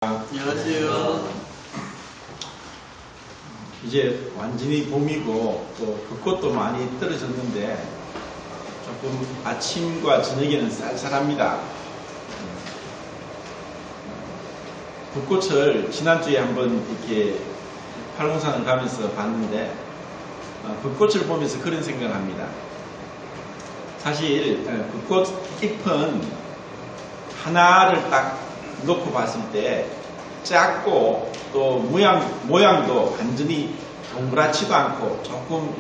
안녕하세요. 이제 완전히 봄이고 또 벚꽃도 많이 떨어졌는데 조금 아침과 저녁에는 쌀쌀합니다. 벚꽃을 지난주에 한번 이렇게 팔공산을 가면서 봤는데 벚꽃을 보면서 그런 생각을 합니다. 사실 벚꽃 잎은 하나를 딱 놓고 봤을 때 작고 또 모양도 완전히 동그랗지도 않고 조금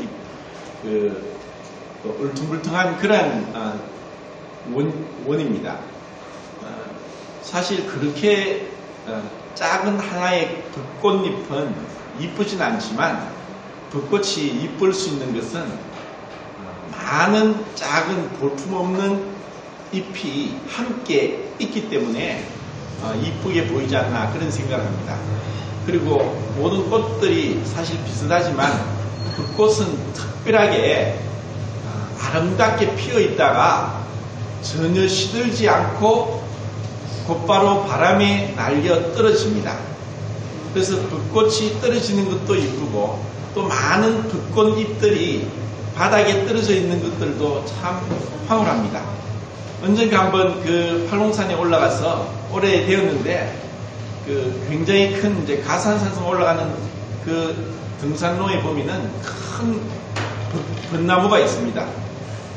또 울퉁불퉁한 그런 원입니다. 사실 그렇게 작은 하나의 벚꽃잎은 이쁘진 않지만 벚꽃이 이쁠 수 있는 것은 많은 작은 볼품없는 잎이 함께 있기 때문에 이쁘게 보이지 않나 그런 생각을 합니다. 그리고 모든 꽃들이 사실 비슷하지만 벚꽃은 특별하게 아름답게 피어 있다가 전혀 시들지 않고 곧바로 바람에 날려 떨어집니다. 그래서 벚꽃이 떨어지는 것도 이쁘고 또 많은 벚꽃잎들이 바닥에 떨어져 있는 것들도 참 황홀합니다. 언젠가 한번 그 팔공산에 올라가서 오래되었는데 굉장히 큰 이제 가산산성 올라가는 그 등산로에 보면은 큰 벚나무가 있습니다.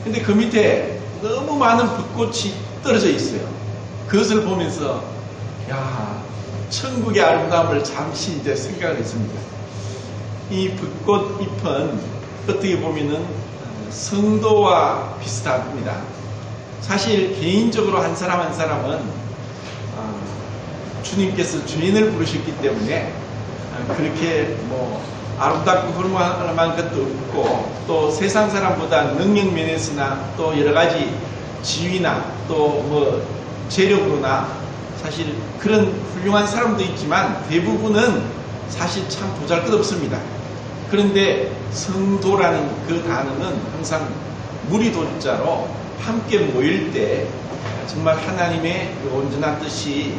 근데 그 밑에 너무 많은 벚꽃이 떨어져 있어요. 그것을 보면서 야, 천국의 아름다움을 잠시 이제 생각을 했습니다. 이 벚꽃 잎은 어떻게 보면은 성도와 비슷합니다. 사실 개인적으로 한 사람 한 사람은 주님께서 주인을 부르셨기 때문에 그렇게 아름답고 훌륭할 만한 것도 없고 또 세상 사람보다 능력 면에서나 또 여러 가지 지위나 또 재력으로나 사실 그런 훌륭한 사람도 있지만 대부분은 사실 참 보잘것없습니다. 그런데 성도라는 그 단어는 항상 무리도자로 함께 모일 때 정말 하나님의 온전한 뜻이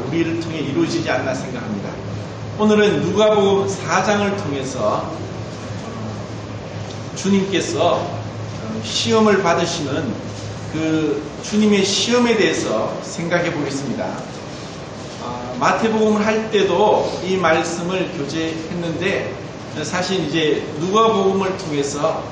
우리를 통해 이루어지지 않나 생각합니다. 오늘은 누가복음 4장을 통해서 주님께서 시험을 받으시는 그 주님의 시험에 대해서 생각해 보겠습니다. 마태복음을 할 때도 이 말씀을 교제했는데 사실 이제 누가복음을 통해서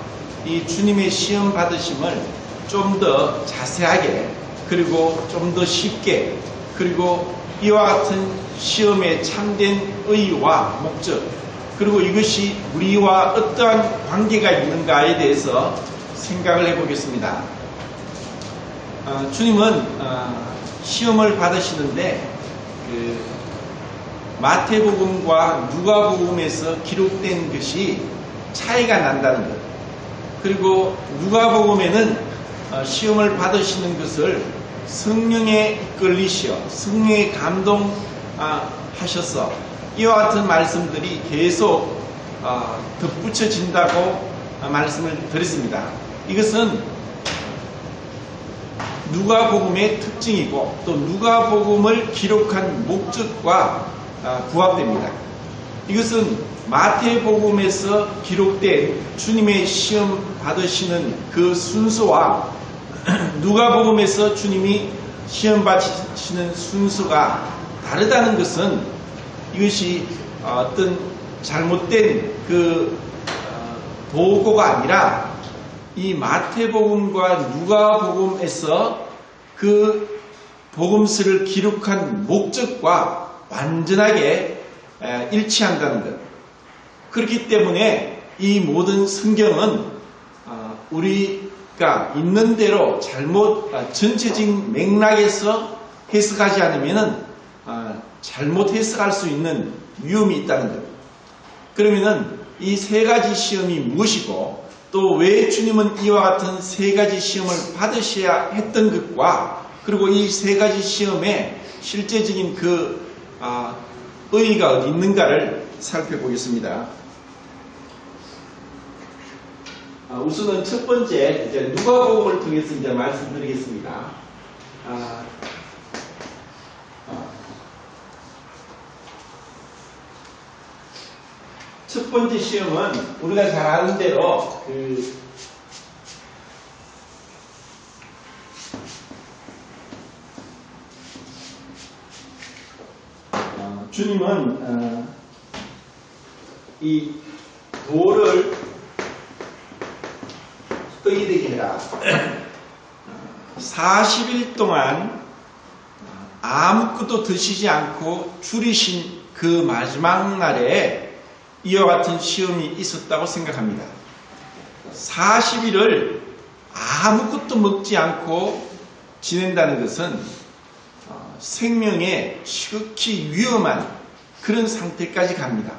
이 주님의 시험 받으심을 좀 더 자세하게 그리고 좀 더 쉽게 그리고 이와 같은 시험에 참된 의의와 목적 그리고 이것이 우리와 어떠한 관계가 있는가에 대해서 생각을 해보겠습니다. 주님은 시험을 받으시는데 마태복음과 누가복음에서 기록된 것이 차이가 난다는 것 그리고 누가복음에는 시험을 받으시는 것을 성령에 이끌리시어 성령에 감동하셔서 이와 같은 말씀들이 계속 덧붙여진다고 말씀을 드렸습니다. 이것은 누가복음의 특징이고 또 누가복음을 기록한 목적과 부합됩니다. 이것은 마태복음에서 기록된 주님의 시험 받으시는 그 순서와 누가복음에서 주님이 시험 받으시는 순서가 다르다는 것은 이것이 어떤 잘못된 그 도구가 아니라 이 마태복음과 누가복음에서 그 복음서를 기록한 목적과 완전하게 일치한다는 것. 그렇기 때문에 이 모든 성경은 우리가 있는 대로 잘못 전체적인 맥락에서 해석하지 않으면 잘못 해석할 수 있는 위험이 있다는 것. 그러면은 이 세 가지 시험이 무엇이고 또 왜 주님은 이와 같은 세 가지 시험을 받으셔야 했던 것과 그리고 이 세 가지 시험에 실제적인 그 의의가 어디 있는가를 살펴보겠습니다. 우선은 첫 번째 이제 누가복음을 통해서 이제 말씀드리겠습니다. 첫 번째 시험은 우리가 잘 아는 대로 주님은 이 돌을 떡이 되게 해라. 40일 동안 아무것도 드시지 않고 줄이신 그 마지막 날에 이와 같은 시험이 있었다고 생각합니다. 40일을 아무것도 먹지 않고 지낸다는 것은 생명에 지극히 위험한 그런 상태까지 갑니다.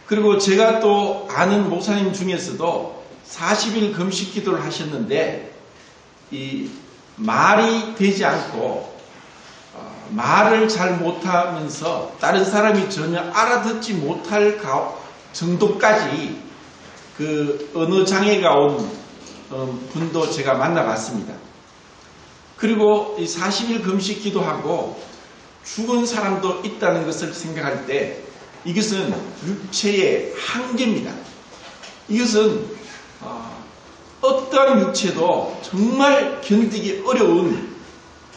그리고 제가 또 아는 목사님 중에서도 40일 금식 기도를 하셨는데 이 말이 되지 않고 말을 잘 못하면서 다른 사람이 전혀 알아듣지 못할 정도까지 그 언어 장애가 온 분도 제가 만나봤습니다. 그리고 이 40일 금식 기도하고 죽은 사람도 있다는 것을 생각할 때 이것은 육체의 한계입니다. 이것은 어떠한 육체도 정말 견디기 어려운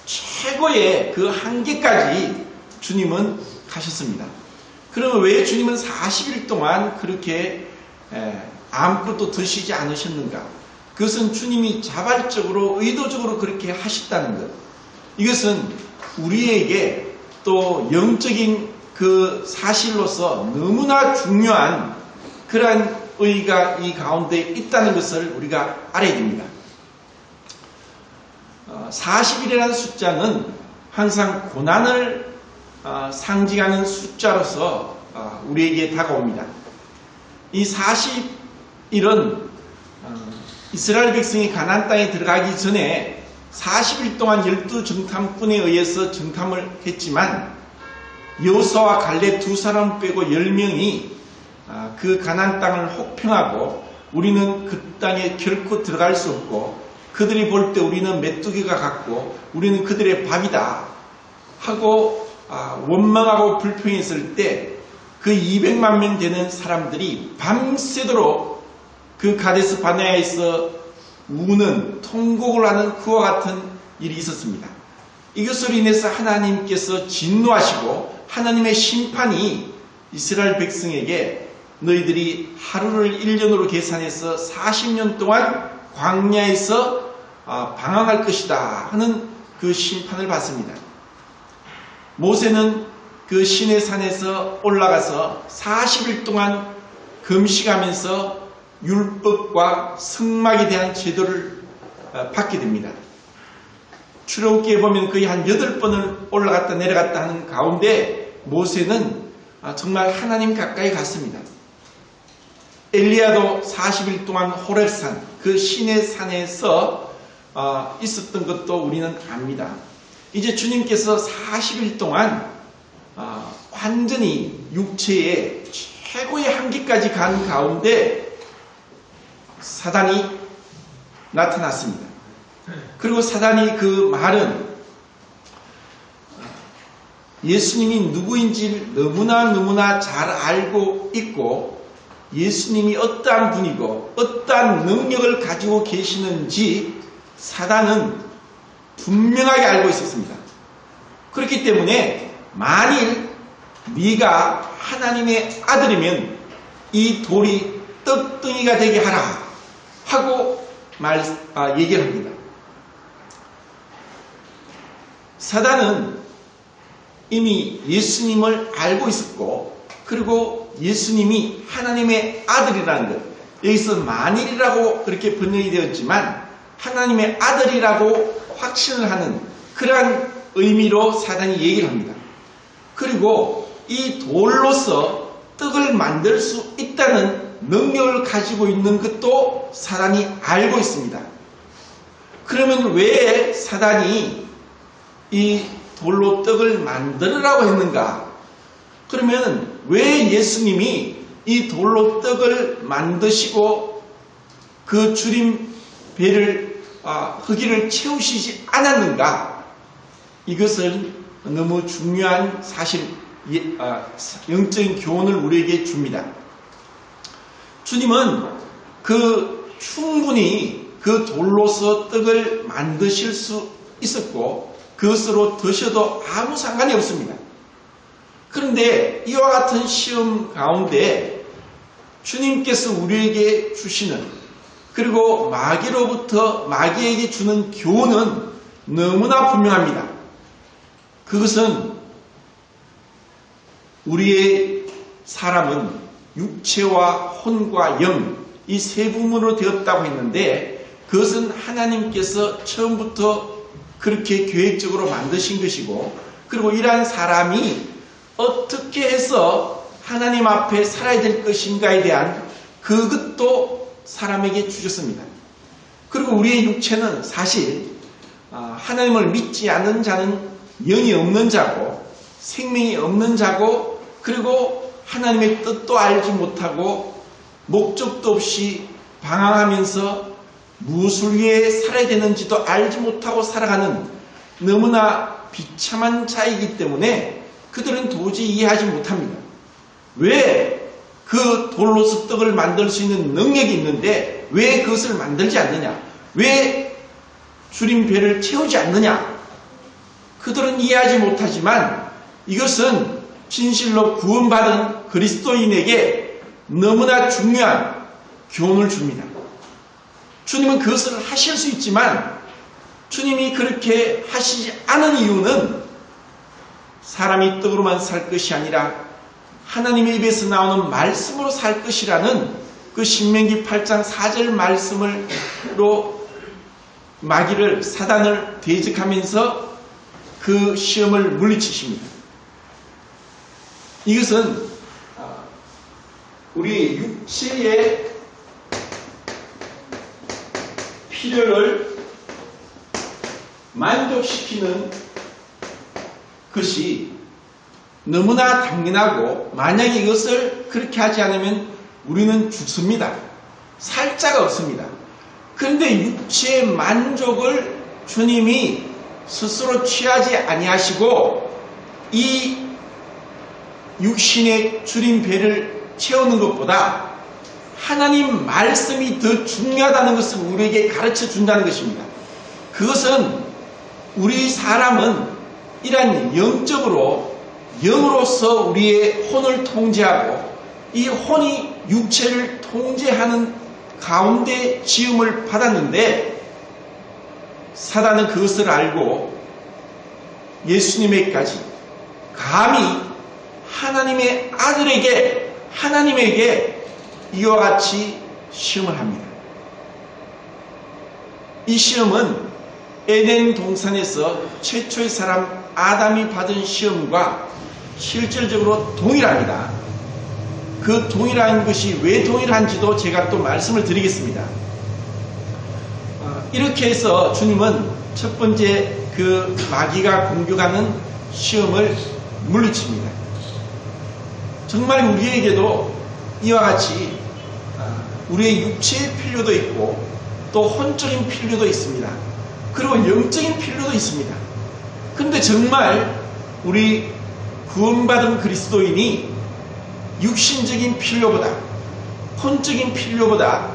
최고의 그 한계까지 주님은 가셨습니다. 그러면 왜 주님은 40일 동안 그렇게 아무것도 드시지 않으셨는가? 그것은 주님이 자발적으로 의도적으로 그렇게 하셨다는 것. 이것은 우리에게 또 영적인 그 사실로서 너무나 중요한 그러한 의의가 이 가운데 있다는 것을 우리가 알아야 됩니다. 40일이라는 숫자는 항상 고난을 상징하는 숫자로서 우리에게 다가옵니다. 이 40일은 이스라엘 백성이 가나안 땅에 들어가기 전에 40일 동안 12정탐꾼에 의해서 정탐을 했지만 여호수아와 갈렙 두 사람 빼고 10명이 그 가나안 땅을 혹평하고 우리는 그 땅에 결코 들어갈 수 없고 그들이 볼 때 우리는 메뚜기가 같고 우리는 그들의 밥이다 하고 원망하고 불평했을 때 그 200만 명 되는 사람들이 밤새도록 그 가데스 바네아에서 우는 통곡을 하는 그와 같은 일이 있었습니다. 이것으로 인해서 하나님께서 진노하시고 하나님의 심판이 이스라엘 백성에게 너희들이 하루를 1년으로 계산해서 40년 동안 광야에서 방황할 것이다 하는 그 심판을 받습니다. 모세는 그 시내 산에서 올라가서 40일 동안 금식하면서 율법과 성막에 대한 제도를 받게 됩니다. 출애굽기에 보면 거의 한 8번을 올라갔다 내려갔다 하는 가운데 모세는 정말 하나님 가까이 갔습니다. 엘리야도 40일 동안 호렙산 그 시내 산에서 있었던 것도 우리는 압니다. 이제 주님께서 40일 동안 완전히 육체의 최고의 한계까지 간 가운데 사단이 나타났습니다. 그리고 사단이 그 말은 예수님이 누구인지 너무나 잘 알고 있고 예수님이 어떠한 분이고 어떠한 능력을 가지고 계시는지 사단은 분명하게 알고 있었습니다. 그렇기 때문에 만일 네가 하나님의 아들이면 이 돌이 떡덩이가 되게 하라 하고 얘기를 합니다. 사단은 이미 예수님을 알고 있었고 그리고 예수님이 하나님의 아들이라는 것, 여기서 만일이라고 그렇게 번역이 되었지만 하나님의 아들이라고 확신을 하는 그러한 의미로 사단이 얘기를 합니다. 그리고 이 돌로서 떡을 만들 수 있다는 능력을 가지고 있는 것도 사단이 알고 있습니다. 그러면 왜 사단이 이 돌로 떡을 만들으라고 했는가? 그러면 왜 예수님이 이 돌로 떡을 만드시고 그 주림 배를 허기를 채우시지 않았는가? 이것은 너무 중요한 사실, 영적인 교훈을 우리에게 줍니다. 주님은 충분히 그 돌로서 떡을 만드실 수 있었고 그것으로 드셔도 아무 상관이 없습니다. 그런데 이와 같은 시험 가운데 주님께서 우리에게 주시는, 그리고 마귀에게 주는 교훈은 너무나 분명합니다. 그것은 우리의 사람은 육체와 혼과 영, 이 세 부문으로 되었다고 했는데 그것은 하나님께서 처음부터 그렇게 계획적으로 만드신 것이고, 그리고 이러한 사람이 어떻게 해서 하나님 앞에 살아야 될 것인가에 대한 그것도 사람에게 주셨습니다. 그리고 우리의 육체는 사실 하나님을 믿지 않는 자는 영이 없는 자고 생명이 없는 자고, 그리고 하나님의 뜻도 알지 못하고 목적도 없이 방황하면서 무엇을 위해 살아야 되는지도 알지 못하고 살아가는 너무나 비참한 자이기 때문에 그들은 도저히 이해하지 못합니다. 왜 그 돌로서 떡을 만들 수 있는 능력이 있는데 왜 그것을 만들지 않느냐? 왜 주님 배를 채우지 않느냐? 그들은 이해하지 못하지만 이것은 진실로 구원받은 그리스도인에게 너무나 중요한 교훈을 줍니다. 주님은 그것을 하실 수 있지만 주님이 그렇게 하시지 않은 이유는 사람이 떡으로만 살 것이 아니라 하나님의 입에서 나오는 말씀으로 살 것이라는 그 신명기 8장 4절 말씀으로 사단을 대적하면서 그 시험을 물리치십니다. 이것은 우리 육체의 필요를 만족시키는 것이 너무나 당연하고, 만약에 이것을 그렇게 하지 않으면 우리는 죽습니다. 살 자가 없습니다. 그런데 육체의 만족을 주님이 스스로 취하지 아니하시고 이 육신의 주린 배를 채우는 것보다 하나님 말씀이 더 중요하다는 것을 우리에게 가르쳐 준다는 것입니다. 그것은 우리 사람은 이러한 영으로서 우리의 혼을 통제하고 이 혼이 육체를 통제하는 가운데 지음을 받았는데, 사단은 그것을 알고 예수님에게까지 감히 하나님에게 이와 같이 시험을 합니다. 이 시험은 에덴 동산에서 최초의 사람 아담이 받은 시험과 실질적으로 동일합니다. 그 동일한 것이 왜 동일한지도 제가 또 말씀을 드리겠습니다. 이렇게 해서 주님은 첫 번째 그 마귀가 공격하는 시험을 물리칩니다. 정말 우리에게도 이와 같이 우리의 육체의 필요도 있고 또 혼적인 필요도 있습니다. 그리고 영적인 필요도 있습니다. 그런데 정말 우리 구원받은 그리스도인이 육신적인 필요보다, 혼적인 필요보다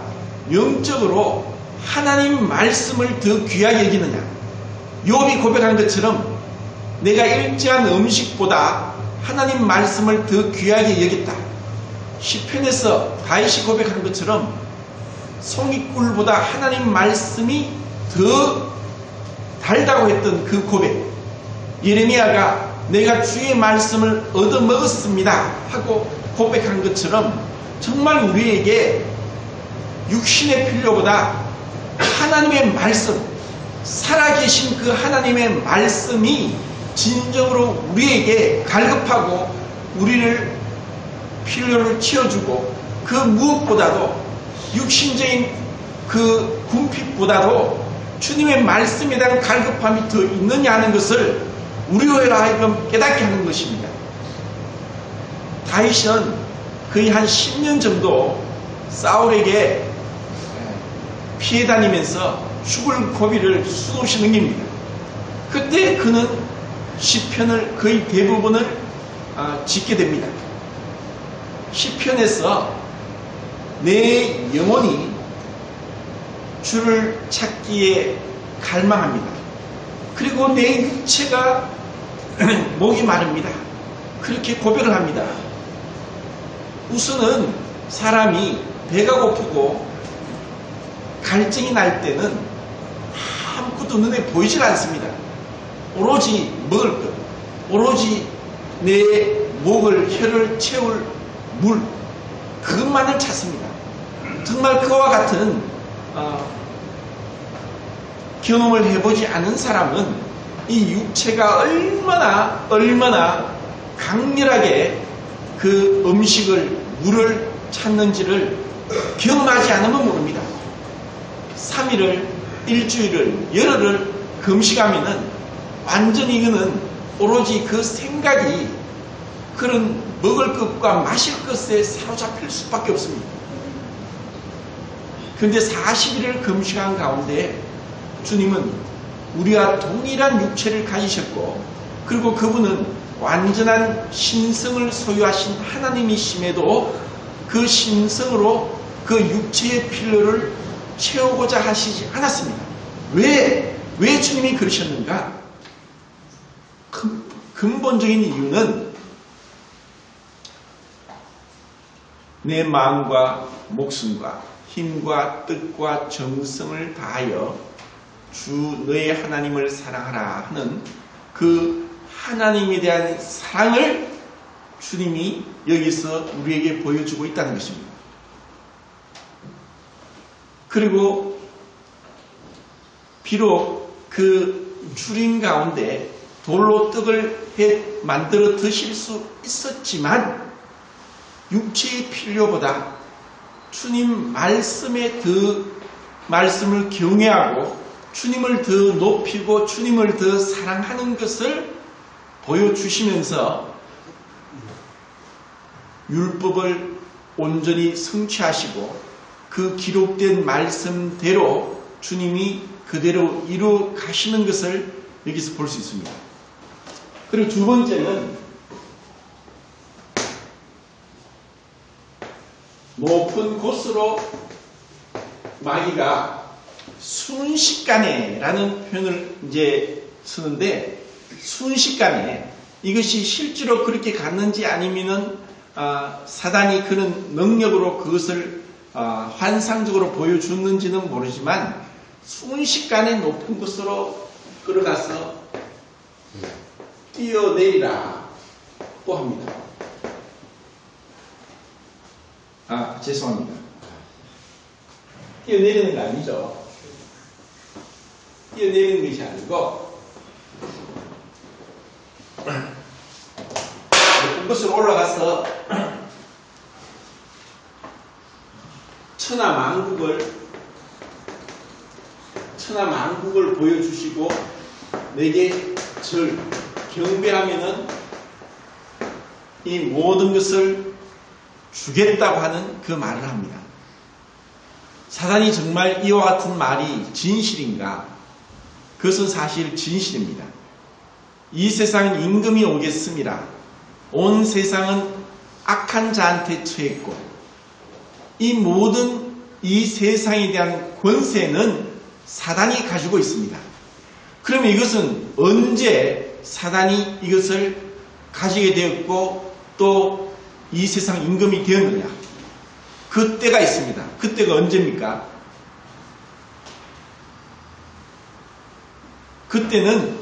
영적으로 하나님 말씀을 더 귀하게 여기느냐? 욥이 고백한 것처럼 내가 일제한 음식보다 하나님 말씀을 더 귀하게 여겼다. 시편에서 다윗이 고백한 것처럼 송이꿀보다 하나님 말씀이 더 달다고 했던 그 고백, 예레미야가 내가 주의 말씀을 얻어먹었습니다 하고 고백한 것처럼 정말 우리에게 육신의 필요보다 하나님의 말씀, 살아계신 그 하나님의 말씀이 진정으로 우리에게 갈급하고 우리를 필요를 채워주고, 그 무엇보다도 육신적인 그 궁핍보다도 주님의 말씀에 대한 갈급함이 더 있느냐 하는 것을 우리로 하여금 깨닫게 하는 것입니다. 다윗은 거의 한 10년 정도 사울에게 피해 다니면서 죽을 고비를 수없이 넘깁니다. 그때 그는 시편을 거의 대부분을 짓게 됩니다. 시편에서 내 영혼이 주를 찾기에 갈망합니다. 그리고 내 육체가 목이 마릅니다. 그렇게 고백을 합니다. 우선은 사람이 배가 고프고 갈증이 날 때는 아무것도 눈에 보이질 않습니다. 오로지 먹을 것, 오로지 내 목을, 혀를 채울 물, 그것만을 찾습니다. 정말 그와 같은 경험을 해보지 않은 사람은 이 육체가 얼마나 강렬하게 그 음식을, 물을 찾는지를 경험하지 않으면 모릅니다. 3일을, 일주일을, 열흘을 금식하면은 완전히 이거는 오로지 그 생각이 그런 먹을 것과 마실 것에 사로잡힐 수밖에 없습니다. 그런데 40일을 금식한 가운데 주님은 우리와 동일한 육체를 가지셨고, 그리고 그분은 완전한 신성을 소유하신 하나님이심에도 그 신성으로 그 육체의 필요를 채우고자 하시지 않았습니다. 왜 주님이 그러셨는가? 근본적인 이유는 내 마음과 목숨과 힘과 뜻과 정성을 다하여 주 너의 하나님을 사랑하라 하는 그 하나님에 대한 사랑을 주님이 여기서 우리에게 보여주고 있다는 것입니다. 그리고 비록 그 주린 가운데 돌로 떡을 만들어 드실 수 있었지만 육체의 필요보다 주님 말씀을 경외하고 주님을 더 높이고 주님을 더 사랑하는 것을 보여주시면서 율법을 온전히 성취하시고 그 기록된 말씀대로 주님이 그대로 이루어 가시는 것을 여기서 볼 수 있습니다. 그리고 두 번째는 높은 곳으로 마귀가 순식간에 라는 표현을 이제 쓰는데, 순식간에 이것이 실제로 그렇게 갔는지 아니면은 사단이 그런 능력으로 그것을 환상적으로 보여줬는지는 모르지만 순식간에 높은 곳으로 끌어가서 뛰어내리라고 합니다. 죄송합니다. 뛰어내리는 거 아니죠. 뛰어내리는 것이 아니고 높은 곳으로 올라가서 천하만국을 보여주시고 내게 절 경배하면은 이 모든 것을 주겠다고 하는 그 말을 합니다. 사단이 정말 이와 같은 말이 진실인가? 그것은 사실 진실입니다. 이 세상은 임금이 오겠습니다. 온 세상은 악한 자한테 처했고 이 모든 이 세상에 대한 권세는 사단이 가지고 있습니다. 그러면 이것은 언제 사단이 이것을 가지게 되었고 또 이 세상 임금이 되었느냐? 그 때가 있습니다. 그때가 언제입니까? 그때는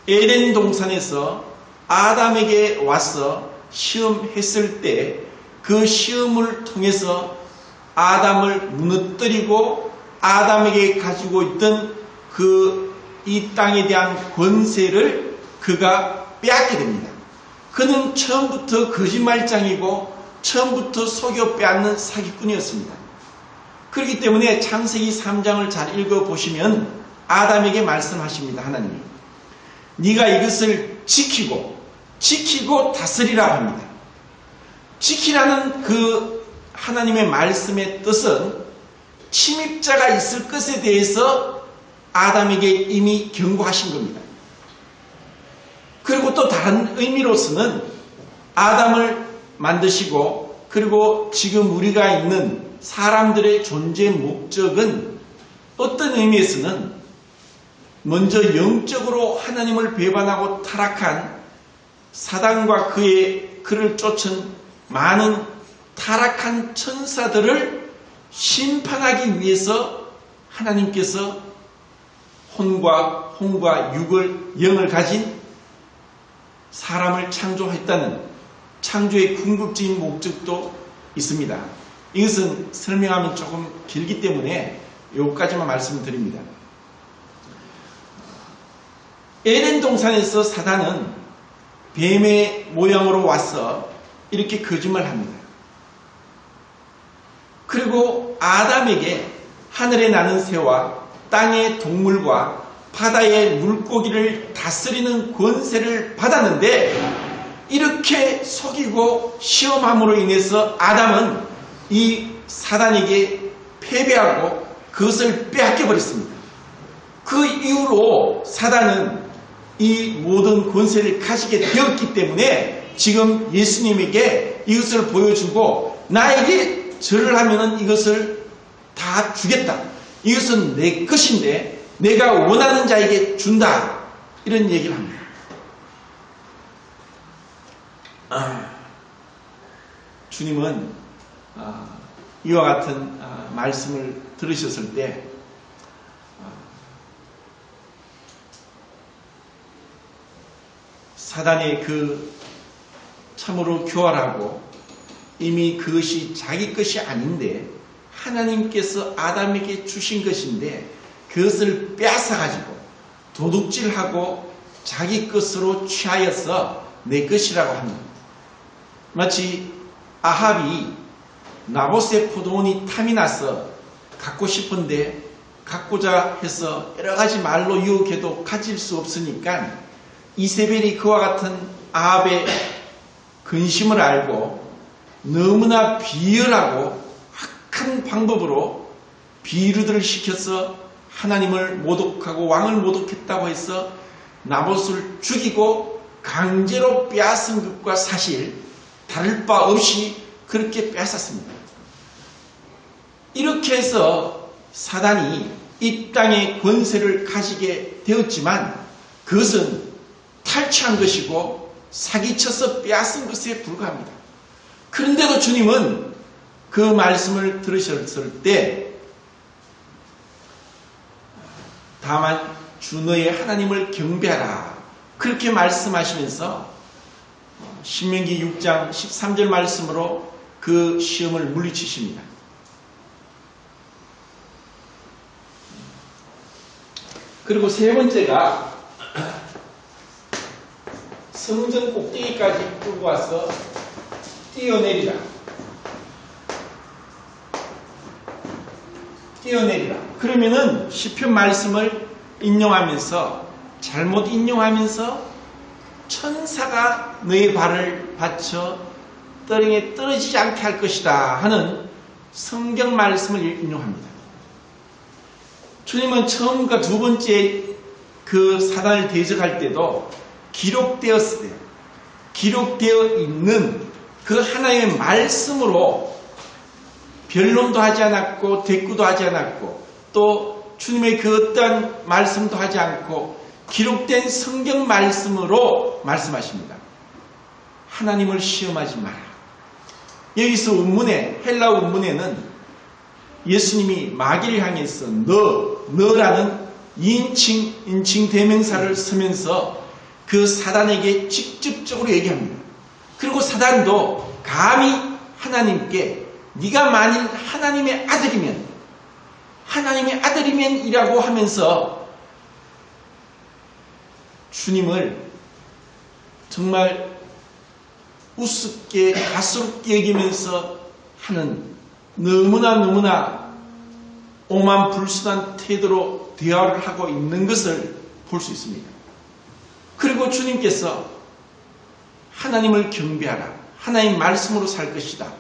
에덴 동산에서 아담에게 와서 시험했을 때 그 시험을 통해서 아담을 무너뜨리고 아담에게 가지고 있던 이 땅에 대한 권세를 그가 빼앗게 됩니다. 그는 처음부터 거짓말장이고 처음부터 속여 빼앗는 사기꾼이었습니다. 그렇기 때문에 창세기 3장을 잘 읽어보시면 아담에게 말씀하십니다. 하나님이 네가 이것을 지키고 다스리라 합니다. 지키라는 그 하나님의 말씀의 뜻은 침입자가 있을 것에 대해서 아담에게 이미 경고하신 겁니다. 그리고 또 다른 의미로서는 아담을 만드시고 그리고 지금 우리가 있는 사람들의 존재 목적은 어떤 의미에서는 먼저 영적으로 하나님을 배반하고 타락한 사단과 그를 쫓은 많은 타락한 천사들을 심판하기 위해서 하나님께서 혼과 영을 가진 사람을 창조했다는 창조의 궁극적인 목적도 있습니다. 이것은 설명하면 조금 길기 때문에 여기까지만 말씀드립니다. 에덴 동산에서 사단은 뱀의 모양으로 와서 이렇게 거짓말합니다. 그리고 아담에게 하늘에 나는 새와 땅의 동물과 바다의 물고기를 다스리는 권세를 받았는데 이렇게 속이고 시험함으로 인해서 아담은 이 사단에게 패배하고 그것을 빼앗겨 버렸습니다. 그 이후로 사단은 이 모든 권세를 가지게 되었기 때문에 지금 예수님에게 이것을 보여주고 나에게 절을 하면은 이것을 다 주겠다. 이것은 내 것인데 내가 원하는 자에게 준다. 이런 얘기를 합니다. 주님은 이와 같은 말씀을 들으셨을 때 사단의 그 참으로 교활하고 이미 그것이 자기 것이 아닌데 하나님께서 아담에게 주신 것인데 그것을 빼앗아가지고 도둑질하고 자기 것으로 취하여서 내 것이라고 합니다. 마치 아합이 나봇의 포도원이 탐이 나서 갖고 싶은데 갖고자 해서 여러 가지 말로 유혹해도 가질 수 없으니까 이세벨이 그와 같은 아합의 근심을 알고 너무나 비열하고 악한 방법으로 비루들을 시켜서 하나님을 모독하고 왕을 모독했다고 해서 나봇을 죽이고 강제로 빼앗은 것과 사실 다를 바 없이 그렇게 빼앗았습니다. 이렇게 해서 사단이 이 땅의 권세를 가지게 되었지만 그것은 탈취한 것이고 사기쳐서 빼앗은 것에 불과합니다. 그런데도 주님은 그 말씀을 들으셨을 때 다만 주 너의 하나님을 경배하라 그렇게 말씀하시면서 신명기 6장 13절 말씀으로 그 시험을 물리치십니다. 그리고 세 번째가 성전 꼭대기까지 끌고 와서 뛰어내리라. 그러면은 시편 말씀을 인용하면서 잘못 인용하면서 천사가 너의 발을 받쳐 떨에 떨어지지 않게 할 것이다 하는 성경 말씀을 인용합니다. 주님은 처음과 두 번째 그 사단을 대적할 때도 기록되어 있는 그 하나님의 말씀으로 변론도 하지 않았고 대꾸도 하지 않았고 또 주님의 그 어떠한 말씀도 하지 않고 기록된 성경 말씀으로 말씀하십니다. 하나님을 시험하지 마라. 여기서 헬라 원문에는 예수님이 마귀를 향해서 너라는 인칭 대명사를 쓰면서 그 사단에게 직접적으로 얘기합니다. 그리고 사단도 감히 하나님께 네가 만일 하나님의 아들이면 이라고 하면서 주님을 정말 우습게 가스롭게 여기면서 하는 너무나 오만불순한 태도로 대화를 하고 있는 것을 볼 수 있습니다. 그리고 주님께서 하나님을 경배하라. 하나님 말씀으로 살 것이다.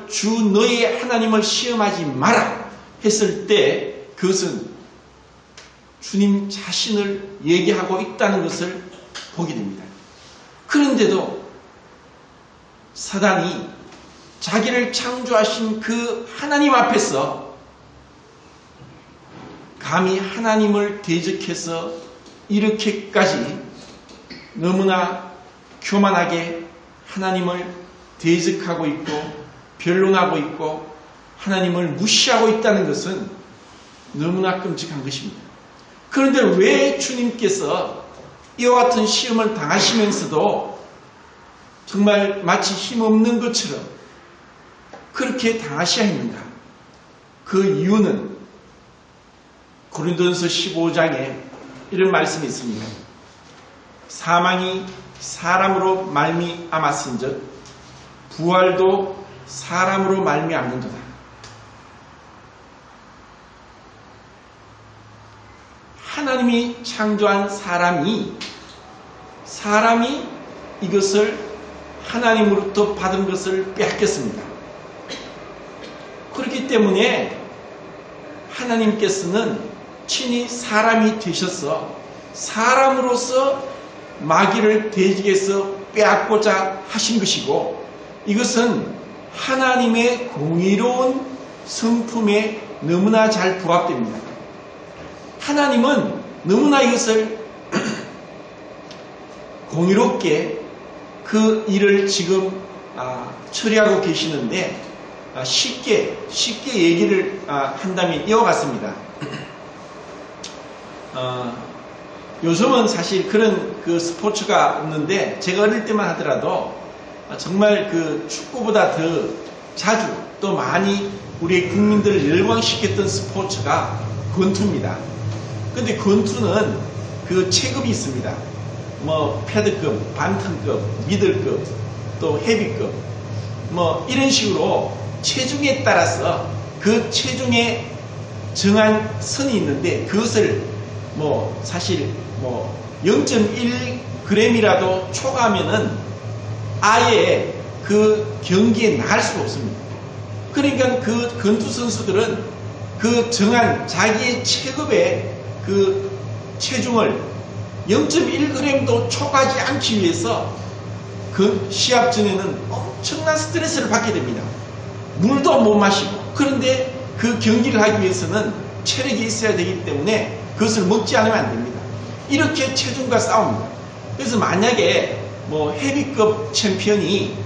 주 너의 하나님을 시험하지 마라 했을 때 그것은 주님 자신을 얘기하고 있다는 것을 보게 됩니다. 그런데도 사단이 자기를 창조하신 그 하나님 앞에서 감히 하나님을 대적해서 이렇게까지 너무나 교만하게 하나님을 대적하고 있고 변론하고 있고 하나님을 무시하고 있다는 것은 너무나 끔찍한 것입니다. 그런데 왜 주님께서 이와 같은 시험을 당하시면서도 정말 마치 힘없는 것처럼 그렇게 당하셔야 했는가? 그 이유는 고린도전서 15장에 이런 말씀이 있습니다. 사망이 사람으로 말미암았은즉 부활도 사람으로 말미암는도다. 하나님이 창조한 사람이 이것을 하나님으로부터 받은 것을 빼앗겼습니다. 그렇기 때문에 하나님께서는 친히 사람이 되셔서 사람으로서 마귀를 대적해서 빼앗고자 하신 것이고, 이것은 하나님의 공의로운 성품에 너무나 잘 부합됩니다. 하나님은 너무나 이것을 공의롭게 그 일을 지금 처리하고 계시는데, 쉽게 얘기를 한다면 이와 같습니다. 요즘은 사실 그런 그 스포츠가 없는데, 제가 어릴 때만 하더라도 정말 그 축구보다 더 자주 또 많이 우리 국민들을 열광시켰던 스포츠가 권투입니다. 근데 권투는 그 체급이 있습니다. 뭐 패드급, 반턴급, 미들급, 또 헤비급, 뭐 이런 식으로 체중에 따라서 그 체중에 정한 선이 있는데, 그것을 뭐 사실 뭐 0.1g이라도 초과하면은 아예 그 경기에 나갈 수가 없습니다. 그러니까 그 권투 선수들은 그 정한 자기의 체급의 그 체중을 0.1g도 초과하지 않기 위해서 그 시합 전에는 엄청난 스트레스를 받게 됩니다. 물도 못 마시고. 그런데 그 경기를 하기 위해서는 체력이 있어야 되기 때문에 그것을 먹지 않으면 안 됩니다. 이렇게 체중과 싸웁니다. 그래서 만약에 뭐 헤비급 챔피언이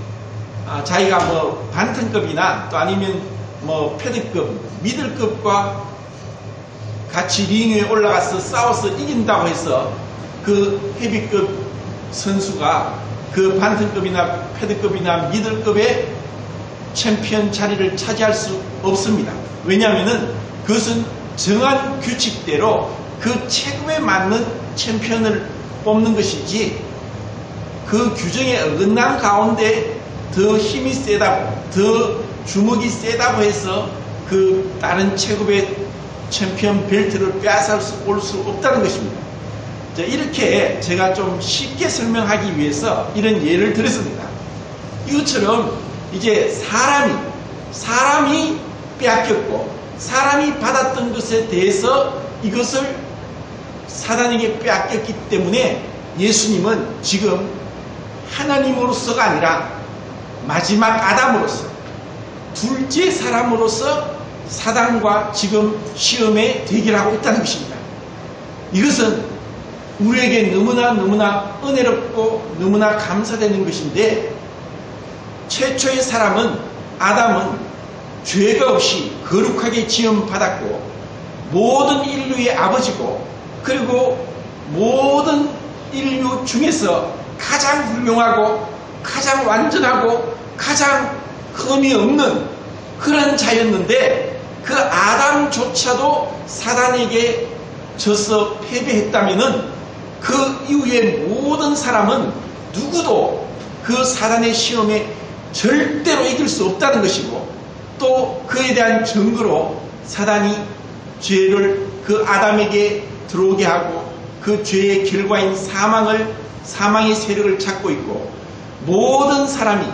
자기가 뭐 반턴급이나 또 아니면 뭐 패드급, 미들급과 같이 링 위에 올라가서 싸워서 이긴다고 해서 그 헤비급 선수가 그 반턴급이나 패드급이나 미들급의 챔피언 자리를 차지할 수 없습니다. 왜냐하면은 그것은 정한 규칙대로 그 체급에 맞는 챔피언을 뽑는 것이지, 그 규정에 어긋난 가운데 더 힘이 세다고, 더 주먹이 세다고 해서 그 다른 체급의 챔피언 벨트를 빼앗아 올 수 없다는 것입니다. 자, 이렇게 제가 좀 쉽게 설명하기 위해서 이런 예를 들었습니다. 이것처럼 이제 사람이 빼앗겼고, 사람이 받았던 것에 대해서 이것을 사단에게 빼앗겼기 때문에 예수님은 지금 하나님으로서가 아니라 마지막 아담으로서, 둘째 사람으로서 사단과 지금 시험에 대결하고 있다는 것입니다. 이것은 우리에게 너무나 은혜롭고 너무나 감사되는 것인데, 최초의 사람은 아담은 죄가 없이 거룩하게 지음받았고 모든 인류의 아버지고, 그리고 모든 인류 중에서 가장 훌륭하고 가장 완전하고 가장 흠이 없는 그런 자였는데, 그 아담조차도 사단에게 져서 패배했다면은 그 이후에 모든 사람은 누구도 그 사단의 시험에 절대로 이길 수 없다는 것이고, 또 그에 대한 증거로 사단이 죄를 그 아담에게 들어오게 하고 그 죄의 결과인 사망의 세력을 찾고 있고, 모든 사람이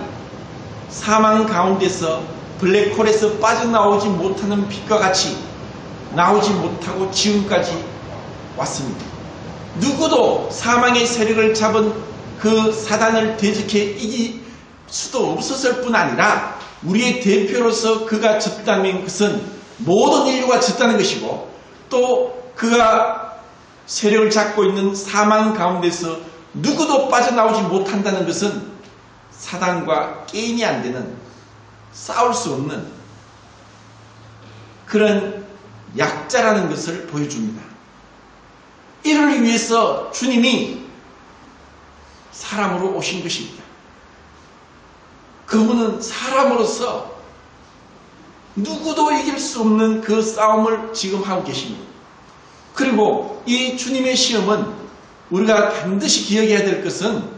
사망 가운데서 블랙홀에서 빠져나오지 못하는 빛과 같이 나오지 못하고 지금까지 왔습니다. 누구도 사망의 세력을 잡은 그 사단을 대적해 수도 없었을 뿐 아니라 우리의 대표로서 그가 졌다는 것은 모든 인류가 졌다는 것이고, 또 그가 세력을 잡고 있는 사망 가운데서 누구도 빠져나오지 못한다는 것은 사단과 게임이 안 되는, 싸울 수 없는 그런 약자라는 것을 보여줍니다. 이를 위해서 주님이 사람으로 오신 것입니다. 그분은 사람으로서 누구도 이길 수 없는 그 싸움을 지금 하고 계십니다. 그리고 이 주님의 시험은 우리가 반드시 기억해야 될 것은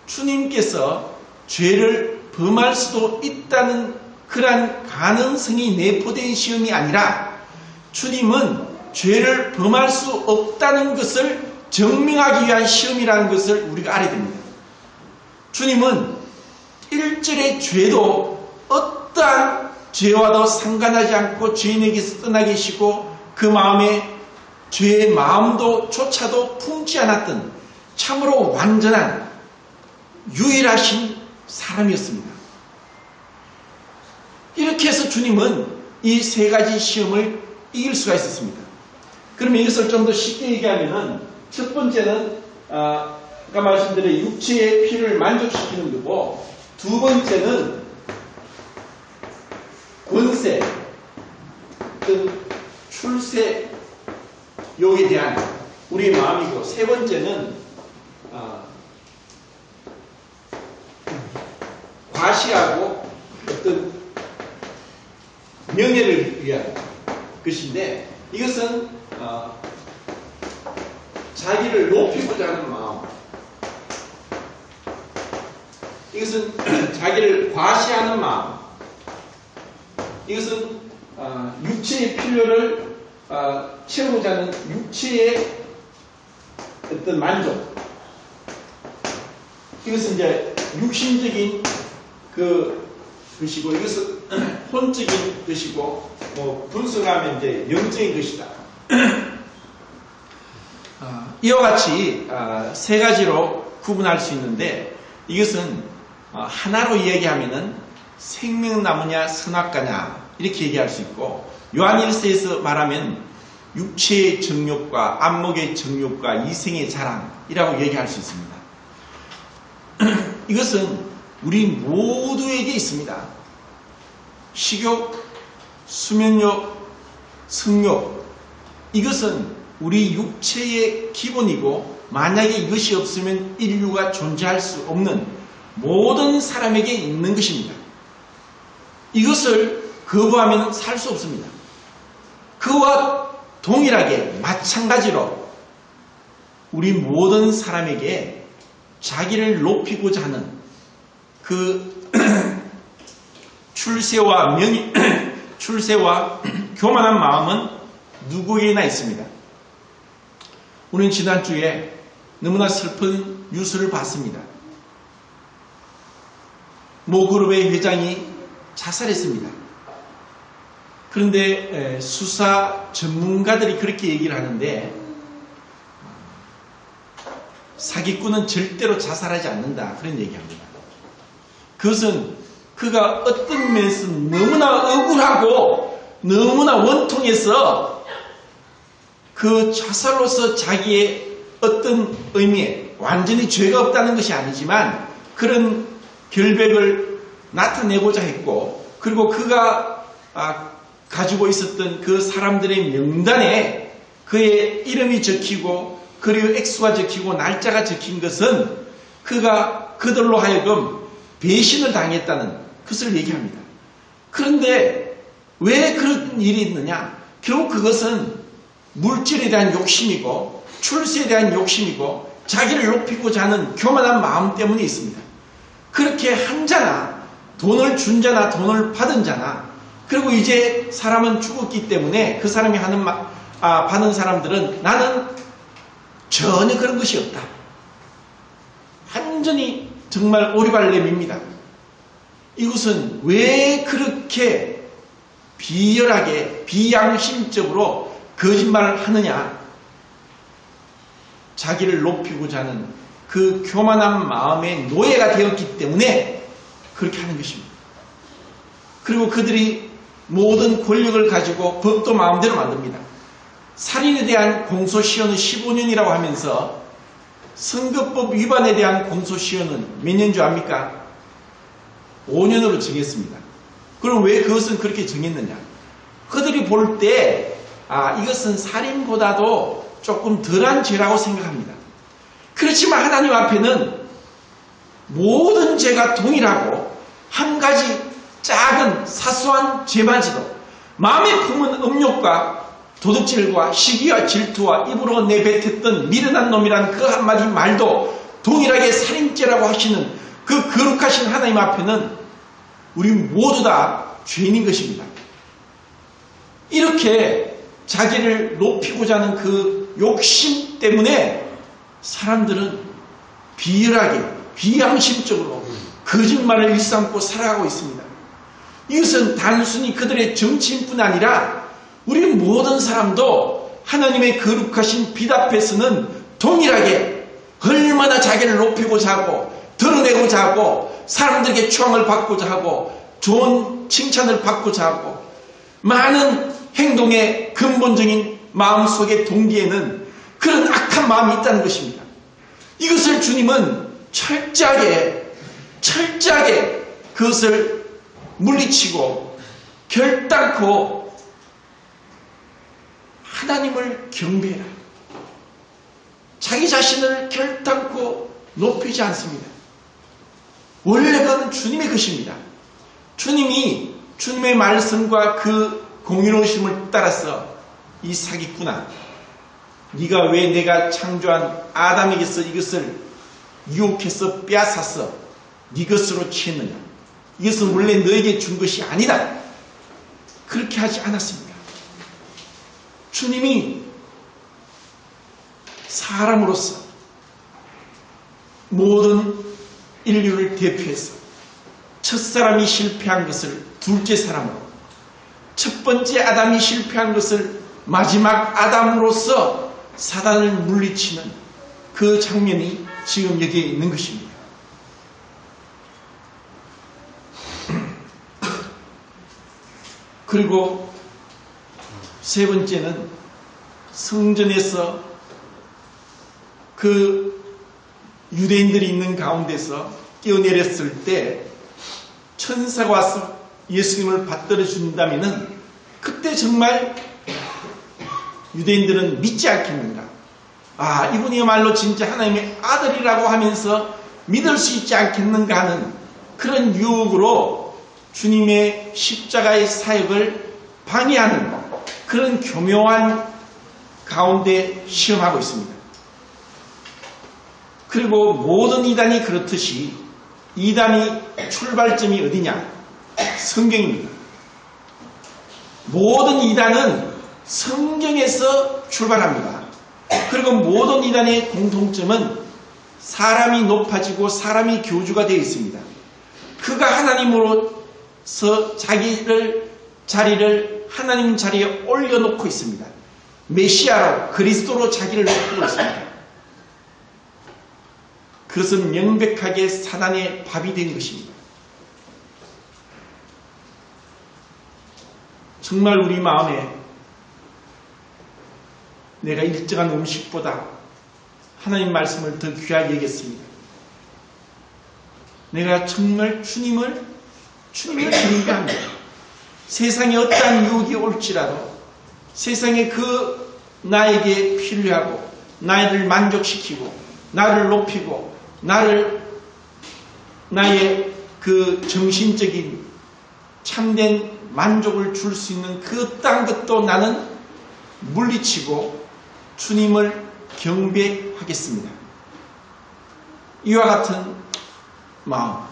주님께서 죄를 범할 수도 있다는 그러한 가능성이 내포된 시험이 아니라 주님은 죄를 범할 수 없다는 것을 증명하기 위한 시험이라는 것을 우리가 알아야 됩니다. 주님은 일절의 죄도 어떠한 죄와도 상관하지 않고 죄인에게서 떠나 계시고 그 마음에 죄의 마음도 조차도 품지 않았던 참으로 완전한 유일하신 사람이었습니다. 이렇게 해서 주님은 이 세 가지 시험을 이길 수가 있었습니다. 그러면 이것을 좀 더 쉽게 얘기하면은 첫 번째는 아까 말씀드린 육체의 필요를 만족시키는 거고, 두 번째는 권세, 출세 욕에 대한 우리의 마음이고, 세 번째는 과시하고 어떤 명예를 위한 것인데, 이것은 자기를 높이고자 하는 마음, 이것은 자기를 과시하는 마음, 이것은 육체의 필요를 채우고자 하는 육체의 어떤 만족, 이것은 이제 육신적인 것이고, 이것은 혼적인 것이고, 분석하면 이제 영적인 것이다. 이와 같이 세 가지로 구분할 수 있는데, 이것은 하나로 이야기하면은 생명나무냐 선악과냐 이렇게 얘기할 수 있고, 요한일서에서 말하면 육체의 정욕과 안목의 정욕과 이생의 자랑이라고 얘기할 수 있습니다. 이것은 우리 모두에게 있습니다. 식욕, 수면욕, 성욕, 이것은 우리 육체의 기본이고, 만약에 이것이 없으면 인류가 존재할 수 없는 모든 사람에게 있는 것입니다. 이것을 거부하면 살 수 없습니다. 그와 동일하게 마찬가지로 우리 모든 사람에게 자기를 높이고자 하는 그 출세와 출세와 교만한 마음은 누구에게나 있습니다. 우리는 지난주에 너무나 슬픈 뉴스를 봤습니다. 모 그룹의 회장이 자살했습니다. 그런데 수사 전문가들이 그렇게 얘기를 하는데, 사기꾼은 절대로 자살하지 않는다, 그런 얘기합니다. 그것은 그가 어떤 면에서 너무나 억울하고 너무나 원통해서 그 자살로서 자기의 어떤 의미에 완전히 죄가 없다는 것이 아니지만 그런 결백을 나타내고자 했고, 그리고 그가 가지고 있었던 그 사람들의 명단에 그의 이름이 적히고 그리고 액수가 적히고 날짜가 적힌 것은 그가 그들로 하여금 배신을 당했다는 것을 얘기합니다. 그런데 왜 그런 일이 있느냐? 결국 그것은 물질에 대한 욕심이고 출세에 대한 욕심이고 자기를 높이고자 하는 교만한 마음 때문에 있습니다. 그렇게 한 자나 돈을 준 자나 돈을 받은 자나, 그리고 이제 사람은 죽었기 때문에 그 사람이 받은 사람들은 나는 전혀 그런 것이 없다. 완전히 정말 오리발렘입니다. 이것은 왜 그렇게 비열하게 비양심적으로 거짓말을 하느냐? 자기를 높이고자 하는 그 교만한 마음의 노예가 되었기 때문에 그렇게 하는 것입니다. 그리고 그들이 모든 권력을 가지고 법도 마음대로 만듭니다. 살인에 대한 공소시효는 15년이라고 하면서 선거법 위반에 대한 공소시효는 몇 년 줄 압니까? 5년으로 정했습니다. 그럼 왜 그것은 그렇게 정했느냐? 그들이 볼 때 이것은 살인보다도 조금 덜한 죄라고 생각합니다. 그렇지만 하나님 앞에는 모든 죄가 동일하고 한 가지 작은 사소한 죄마저도 마음에 품은 음욕과 도둑질과 시기와 질투와 입으로 내뱉었던 미련한 놈이란 그 한마디 말도 동일하게 살인죄라고 하시는 그 거룩하신 하나님 앞에는 우리 모두 다 죄인인 것입니다. 이렇게 자기를 높이고자 하는 그 욕심 때문에 사람들은 비열하게 비양심적으로 거짓말을 일삼고 살아가고 있습니다. 이것은 단순히 그들의 정치인뿐 아니라 우리 모든 사람도 하나님의 거룩하신 빛 앞에서는 동일하게 얼마나 자기를 높이고자 하고 드러내고자 하고 사람들에게 추앙을 받고자 하고 좋은 칭찬을 받고자 하고 많은 행동의 근본적인 마음속의 동기에는 그런 악한 마음이 있다는 것입니다. 이것을 주님은 철저하게 그것을 물리치고 결단코 하나님을 경배해라. 자기 자신을 결단코 높이지 않습니다. 원래 그건 주님의 것입니다. 주님이 주님의 말씀과 그 공의로우심을 따라서 이 사기꾼아, 네가 왜 내가 창조한 아담에게서 이것을 유혹해서 빼앗아서 네 것으로 취했느냐? 이것은 원래 너에게 준 것이 아니다. 그렇게 하지 않았습니다. 주님이 사람으로서 모든 인류를 대표해서 첫사람이 실패한 것을 둘째 사람으로, 첫 번째 아담이 실패한 것을 마지막 아담으로서 사단을 물리치는 그 장면이 지금 여기에 있는 것입니다. 그리고 세 번째는 성전에서 그 유대인들이 있는 가운데서 뛰어내렸을 때 천사가 와서 예수님을 받들어 준다면은 그때 정말 유대인들은 믿지 않겠는가? 이분이야말로 진짜 하나님의 아들이라고 하면서 믿을 수 있지 않겠는가 하는 그런 유혹으로 주님의 십자가의 사역을 방해하는 그런 교묘한 가운데 시험하고 있습니다. 그리고 모든 이단이 그렇듯이 이단이 출발점이 어디냐? 성경입니다. 모든 이단은 성경에서 출발합니다. 그리고 모든 이단의 공통점은 사람이 높아지고 사람이 교주가 되어 있습니다. 그가 하나님으로서 자리를 하나님 자리에 올려놓고 있습니다. 메시아로 그리스도로 자기를 높이고 있습니다. 그것은 명백하게 사단의 밥이 된 것입니다. 정말 우리 마음에 내가 일정한 음식보다 하나님 말씀을 더 귀하게 여겼습니다. 내가 정말 주님을 경배합니다. 세상에 어떠한 유혹이 올지라도 세상에 그 나에게 필요하고 나를 만족시키고 나를 높이고 나의 그 정신적인 참된 만족을 줄 수 있는 그 어떠한 것도 나는 물리치고 주님을 경배하겠습니다. 이와 같은 마음,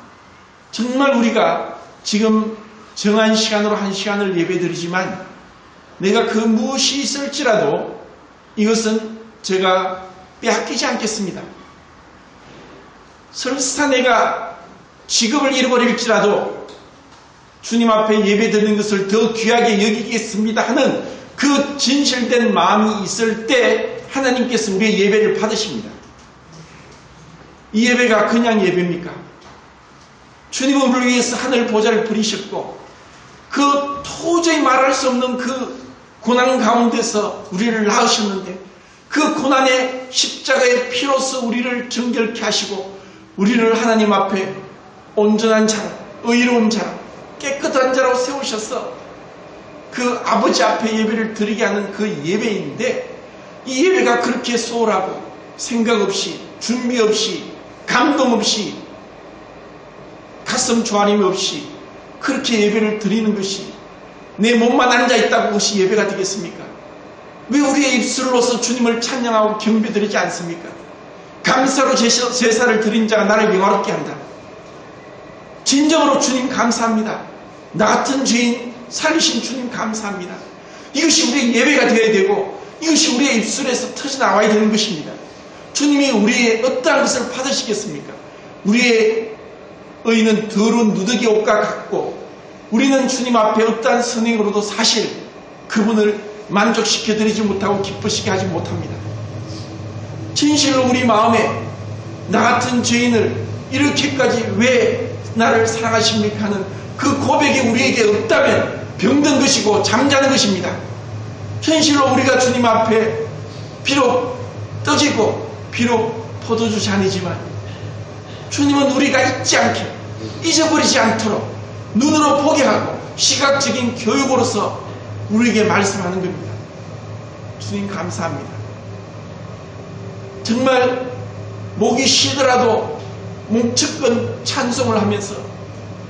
정말 우리가 지금 정한 시간으로 한 시간을 예배드리지만 내가 그 무엇이 있을지라도 이것은 제가 빼앗기지 않겠습니다. 설사 내가 직업을 잃어버릴지라도 주님 앞에 예배드리는 것을 더 귀하게 여기겠습니다 하는 그 진실된 마음이 있을 때 하나님께서 우리의 예배를 받으십니다. 이 예배가 그냥 예배입니까? 주님은 우리를 위해서 하늘 보좌를 버리셨고 그 도저히 말할 수 없는 그 고난 가운데서 우리를 낳으셨는데 그 고난의 십자가의 피로써 우리를 정결케 하시고 우리를 하나님 앞에 온전한 자로, 의로운 자로, 깨끗한 자로 세우셔서 그 아버지 앞에 예배를 드리게 하는 그 예배인데 이 예배가 그렇게 소홀하고 생각 없이 준비 없이 감동 없이 가슴 조아림 없이 그렇게 예배를 드리는 것이 내 몸만 앉아있다고 그것이 예배가 되겠습니까? 왜 우리의 입술로서 주님을 찬양하고 경배드리지 않습니까? 감사로 제사를 드린 자가 나를 영화롭게 한다. 진정으로 주님 감사합니다. 나 같은 죄인 살리신 주님 감사합니다. 이것이 우리의 예배가 되어야 되고 이것이 우리의 입술에서 터져나와야 되는 것입니다. 주님이 우리의 어떠한 것을 받으시겠습니까? 우리의 의는 더러운 누더기 옷과 같고 우리는 주님 앞에 어떠한 선행으로도 사실 그분을 만족시켜드리지 못하고 기쁘시게 하지 못합니다. 진실로 우리 마음에 나 같은 죄인을 이렇게까지 왜 나를 사랑하십니까 하는 그 고백이 우리에게 없다면 병든 것이고 잠자는 것입니다. 현실로 우리가 주님 앞에 비록 떠지고 비록 포도주 잔이지만 주님은 우리가 잊지 않게 잊어버리지 않도록 눈으로 보게 하고 시각적인 교육으로서 우리에게 말씀하는 겁니다. 주님 감사합니다. 정말 목이 쉬더라도 목측근 찬송을 하면서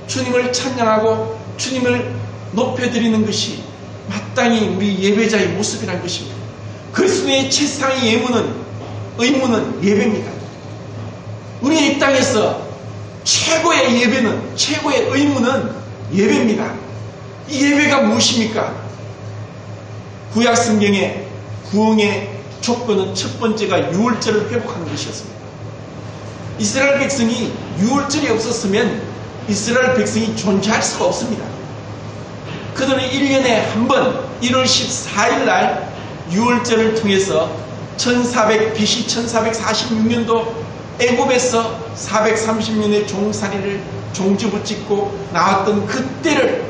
주님을 찬양하고 주님을 높여드리는 것이 마땅히 우리 예배자의 모습이라는 것입니다. 그리스도의 최상의 의무는 예배입니다. 우리의 이 땅에서 최고의 예배는, 최고의 의무는 예배입니다. 이 예배가 무엇입니까? 구약 성경의 구원의 조건은 첫 번째가 유월절을 회복하는 것이었습니다. 이스라엘 백성이 유월절이 없었으면 이스라엘 백성이 존재할 수가 없습니다. 그들은 1년에 한 번 1월 14일 날 유월절을 통해서 BC 1446년도 애굽에서 430년의 종살이를 종지부 찍고 나왔던 그때를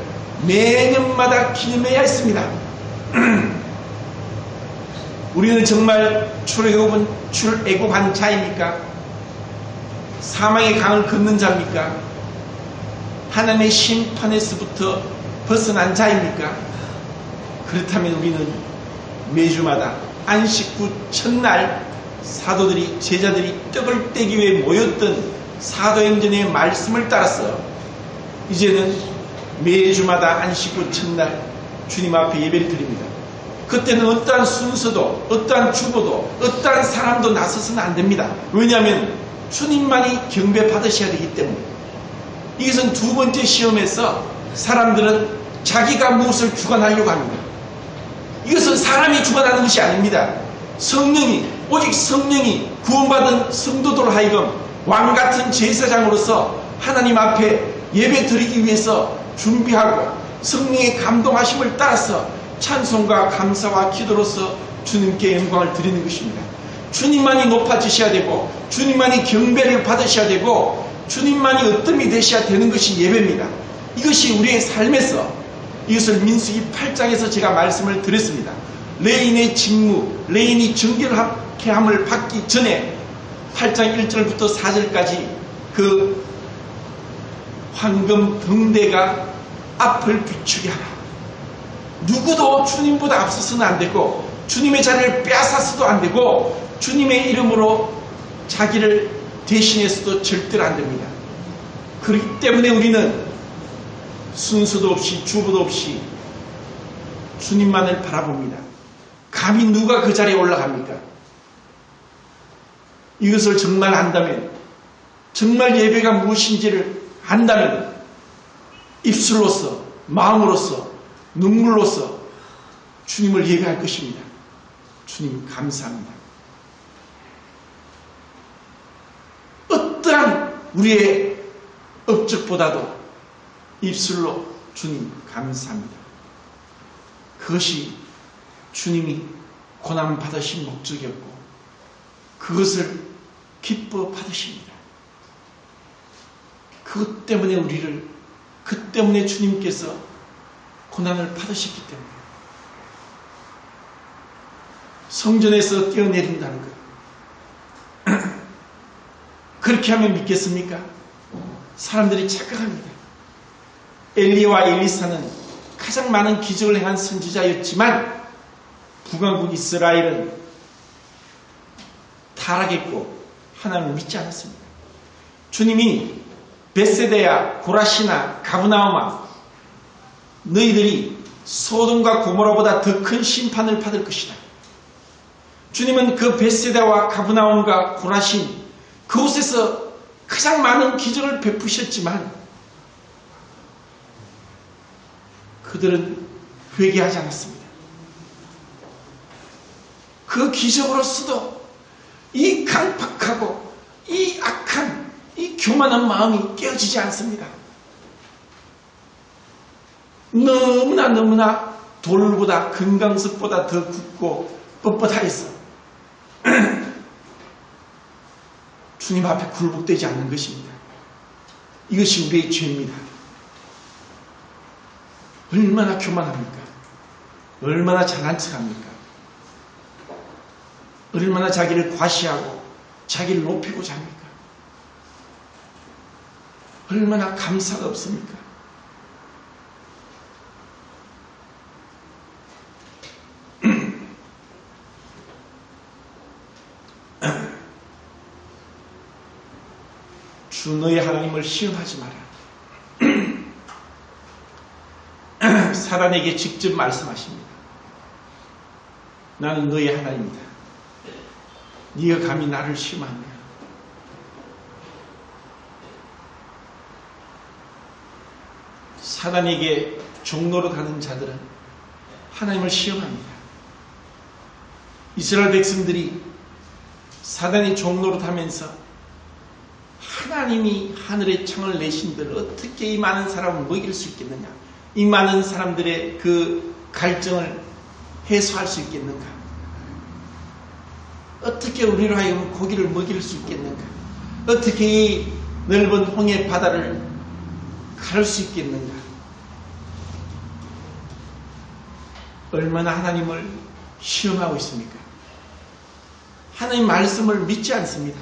매년마다 기념해야 했습니다. 우리는 정말 출애굽한 자입니까? 사망의 강을 걷는 자입니까? 하나님의 심판에서부터 벗어난 자입니까? 그렇다면 우리는 매주마다 안식 후 첫날 사도들이 제자들이 떡을 떼기 위해 모였던 사도행전의 말씀을 따라서 이제는 매주마다 안식 후 첫날 주님 앞에 예배를 드립니다. 그때는 어떠한 순서도 어떠한 주보도 어떠한 사람도 나서서는 안 됩니다. 왜냐하면 주님만이 경배 받으셔야 되기 때문에. 이것은 두 번째 시험에서 사람들은 자기가 무엇을 주관하려고 합니다. 이것은 사람이 주관하는 것이 아닙니다. 오직 성령이 구원받은 성도들 하여금 왕같은 제사장으로서 하나님 앞에 예배 드리기 위해서 준비하고 성령의 감동하심을 따라서 찬송과 감사와 기도로서 주님께 영광을 드리는 것입니다. 주님만이 높아지셔야 되고 주님만이 경배를 받으셔야 되고 주님만이 으뜸이 되셔야 되는 것이 예배입니다. 이것이 우리의 삶에서 이것을 민수기 8장에서 제가 말씀을 드렸습니다. 레인의 직무, 레인이 정결케 함을 받기 전에 8장 1절부터 4절까지 그 황금 등대가 앞을 비추게 하라. 누구도 주님보다 앞서서는 안 되고 주님의 자리를 빼앗아서도 안 되고 주님의 이름으로 자기를 대신해서도 절대로 안 됩니다. 그렇기 때문에 우리는 순서도 없이 주보도 없이 주님만을 바라봅니다. 감히 누가 그 자리에 올라갑니까? 이것을 정말 안다면, 정말 예배가 무엇인지를 안다면 입술로서, 마음으로서, 눈물로서 주님을 예배할 것입니다. 주님 감사합니다. 어떠한 우리의 업적보다도 입술로 주님 감사합니다. 그것이 주님이 고난 받으신 목적이었고 그것을 기뻐 받으십니다. 그것 때문에 그 때문에 주님께서 고난을 받으셨기 때문에 성전에서 뛰어내린다는 것. 그렇게 하면 믿겠습니까? 사람들이 착각합니다. 엘리야와 엘리사는 가장 많은 기적을 행한 선지자였지만 북왕국 이스라엘은 타락했고 하나님을 믿지 않았습니다. 주님이 벳세다야 고라시나 가브나움아 너희들이 소돔과 고모라보다 더 큰 심판을 받을 것이다. 주님은 그 벳세다와 가브나움과 고라신 그곳에서 가장 많은 기적을 베푸셨지만 그들은 회개하지 않았습니다. 그 기적으로서도 이 강팍하고 이 악한 이 교만한 마음이 깨어지지 않습니다. 너무나 돌보다 금강석보다 더 굳고 뻣뻣하여서 주님 앞에 굴복되지 않는 것입니다. 이것이 우리의 죄입니다. 얼마나 교만합니까? 얼마나 잘난 척합니까? 얼마나 자기를 과시하고 자기를 높이고자 합니까? 얼마나 감사가 없습니까? 주 너의 하나님을 시험하지 마라. 사단에게 직접 말씀하십니다. 나는 너의 하나님이다. 네가 감히 나를 시험하느냐. 사단에게 종로로 가는 자들은 하나님을 시험합니다. 이스라엘 백성들이 사단이 종로로 타면서 하나님이 하늘의 창을 내신들 어떻게 이 많은 사람을 먹일 수 있겠느냐, 이 많은 사람들의 그 갈증을 해소할 수 있겠는가, 어떻게 우리로 하여금 고기를 먹일 수 있겠는가, 어떻게 이 넓은 홍해 바다를 가를 수 있겠는가. 얼마나 하나님을 시험하고 있습니까? 하나님 말씀을 믿지 않습니다.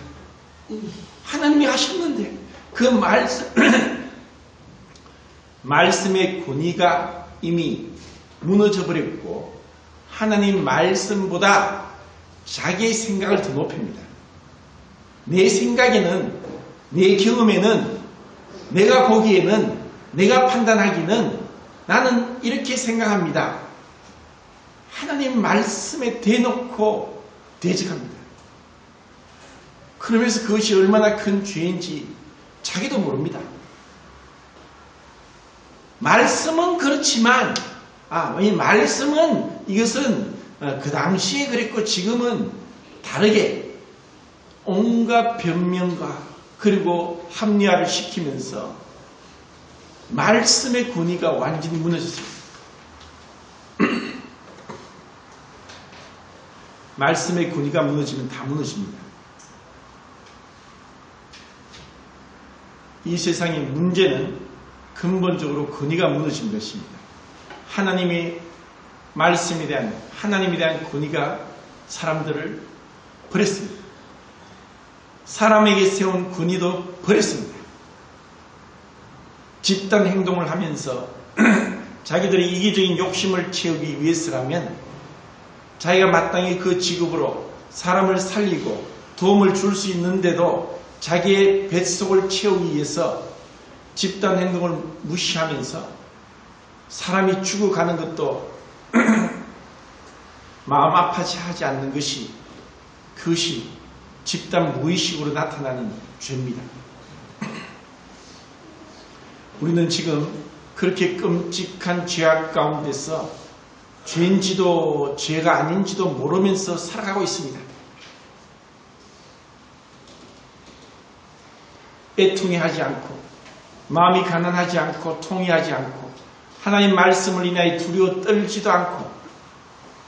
하나님이 하셨는데 그 말씀의 권위가 이미 무너져 버렸고 하나님 말씀보다 자기의 생각을 더 높입니다. 내 생각에는, 내 경험에는, 내가 보기에는, 내가 판단하기는 나는 이렇게 생각합니다. 하나님 말씀에 대놓고 대적합니다. 그러면서 그것이 얼마나 큰 죄인지 자기도 모릅니다. 말씀은 그렇지만 이 말씀은 이것은 그 당시에 그랬고 지금은 다르게 온갖 변명과 그리고 합리화를 시키면서 말씀의 권위가 완전히 무너졌습니다. 말씀의 권위가 무너지면 다 무너집니다. 이 세상의 문제는 근본적으로 권위가 무너진 것입니다. 하나님의 말씀에 대한, 하나님에 대한 권위가 사람들을 버렸습니다. 사람에게 세운 권위도 버렸습니다. 집단 행동을 하면서 자기들의 이기적인 욕심을 채우기 위해서라면 자기가 마땅히 그 직업으로 사람을 살리고 도움을 줄 수 있는데도 자기의 뱃속을 채우기 위해서 집단 행동을 무시하면서 사람이 죽어가는 것도 마음 아파지 하지 않는 것이, 그것이 집단 무의식으로 나타나는 죄입니다. 우리는 지금 그렇게 끔찍한 죄악 가운데서 죄인지도 죄가 아닌지도 모르면서 살아가고 있습니다. 애통해하지 않고 마음이 가난하지 않고 통회하지 않고 하나님 말씀을 인하여 두려워 떨지도 않고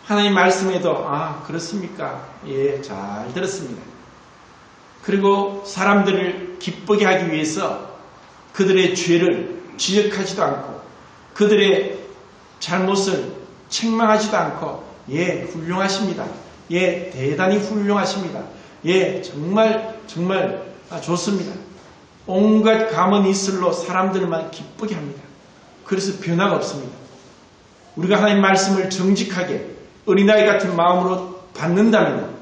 하나님 말씀에도 그렇습니까? 예, 잘 들었습니다. 그리고 사람들을 기쁘게 하기 위해서 그들의 죄를 지적하지도 않고 그들의 잘못을 책망하지도 않고 예, 훌륭하십니다. 예, 대단히 훌륭하십니다. 예, 정말 좋습니다. 온갖 감언 이슬로 사람들만 기쁘게 합니다. 그래서 변화가 없습니다. 우리가 하나님 말씀을 정직하게 어린아이 같은 마음으로 받는다면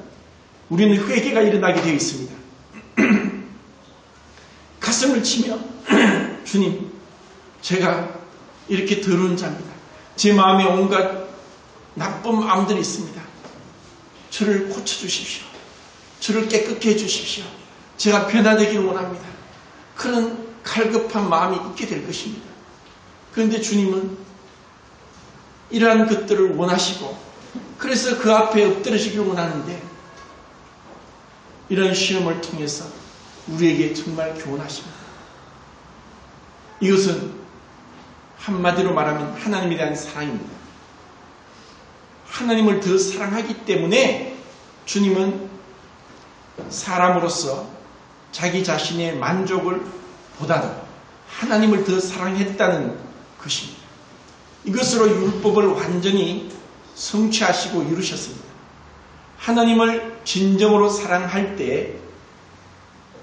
우리는 회개가 일어나게 되어 있습니다. 가슴을 치며 주님, 제가 이렇게 더러운 자입니다. 제 마음에 온갖 나쁜 마음들이 있습니다. 저를 고쳐주십시오. 저를 깨끗게 해주십시오. 제가 변화되기를 원합니다. 그런 갈급한 마음이 있게 될 것입니다. 그런데 주님은 이러한 것들을 원하시고 그래서 그 앞에 엎드러지기를 원하는데 이런 시험을 통해서 우리에게 정말 교훈하십니다. 이것은 한마디로 말하면 하나님에 대한 사랑입니다. 하나님을 더 사랑하기 때문에 주님은 사람으로서 자기 자신의 만족을 보다도 하나님을 더 사랑했다는 것입니다. 이것으로 율법을 완전히 성취하시고 이루셨습니다. 하나님을 진정으로 사랑할 때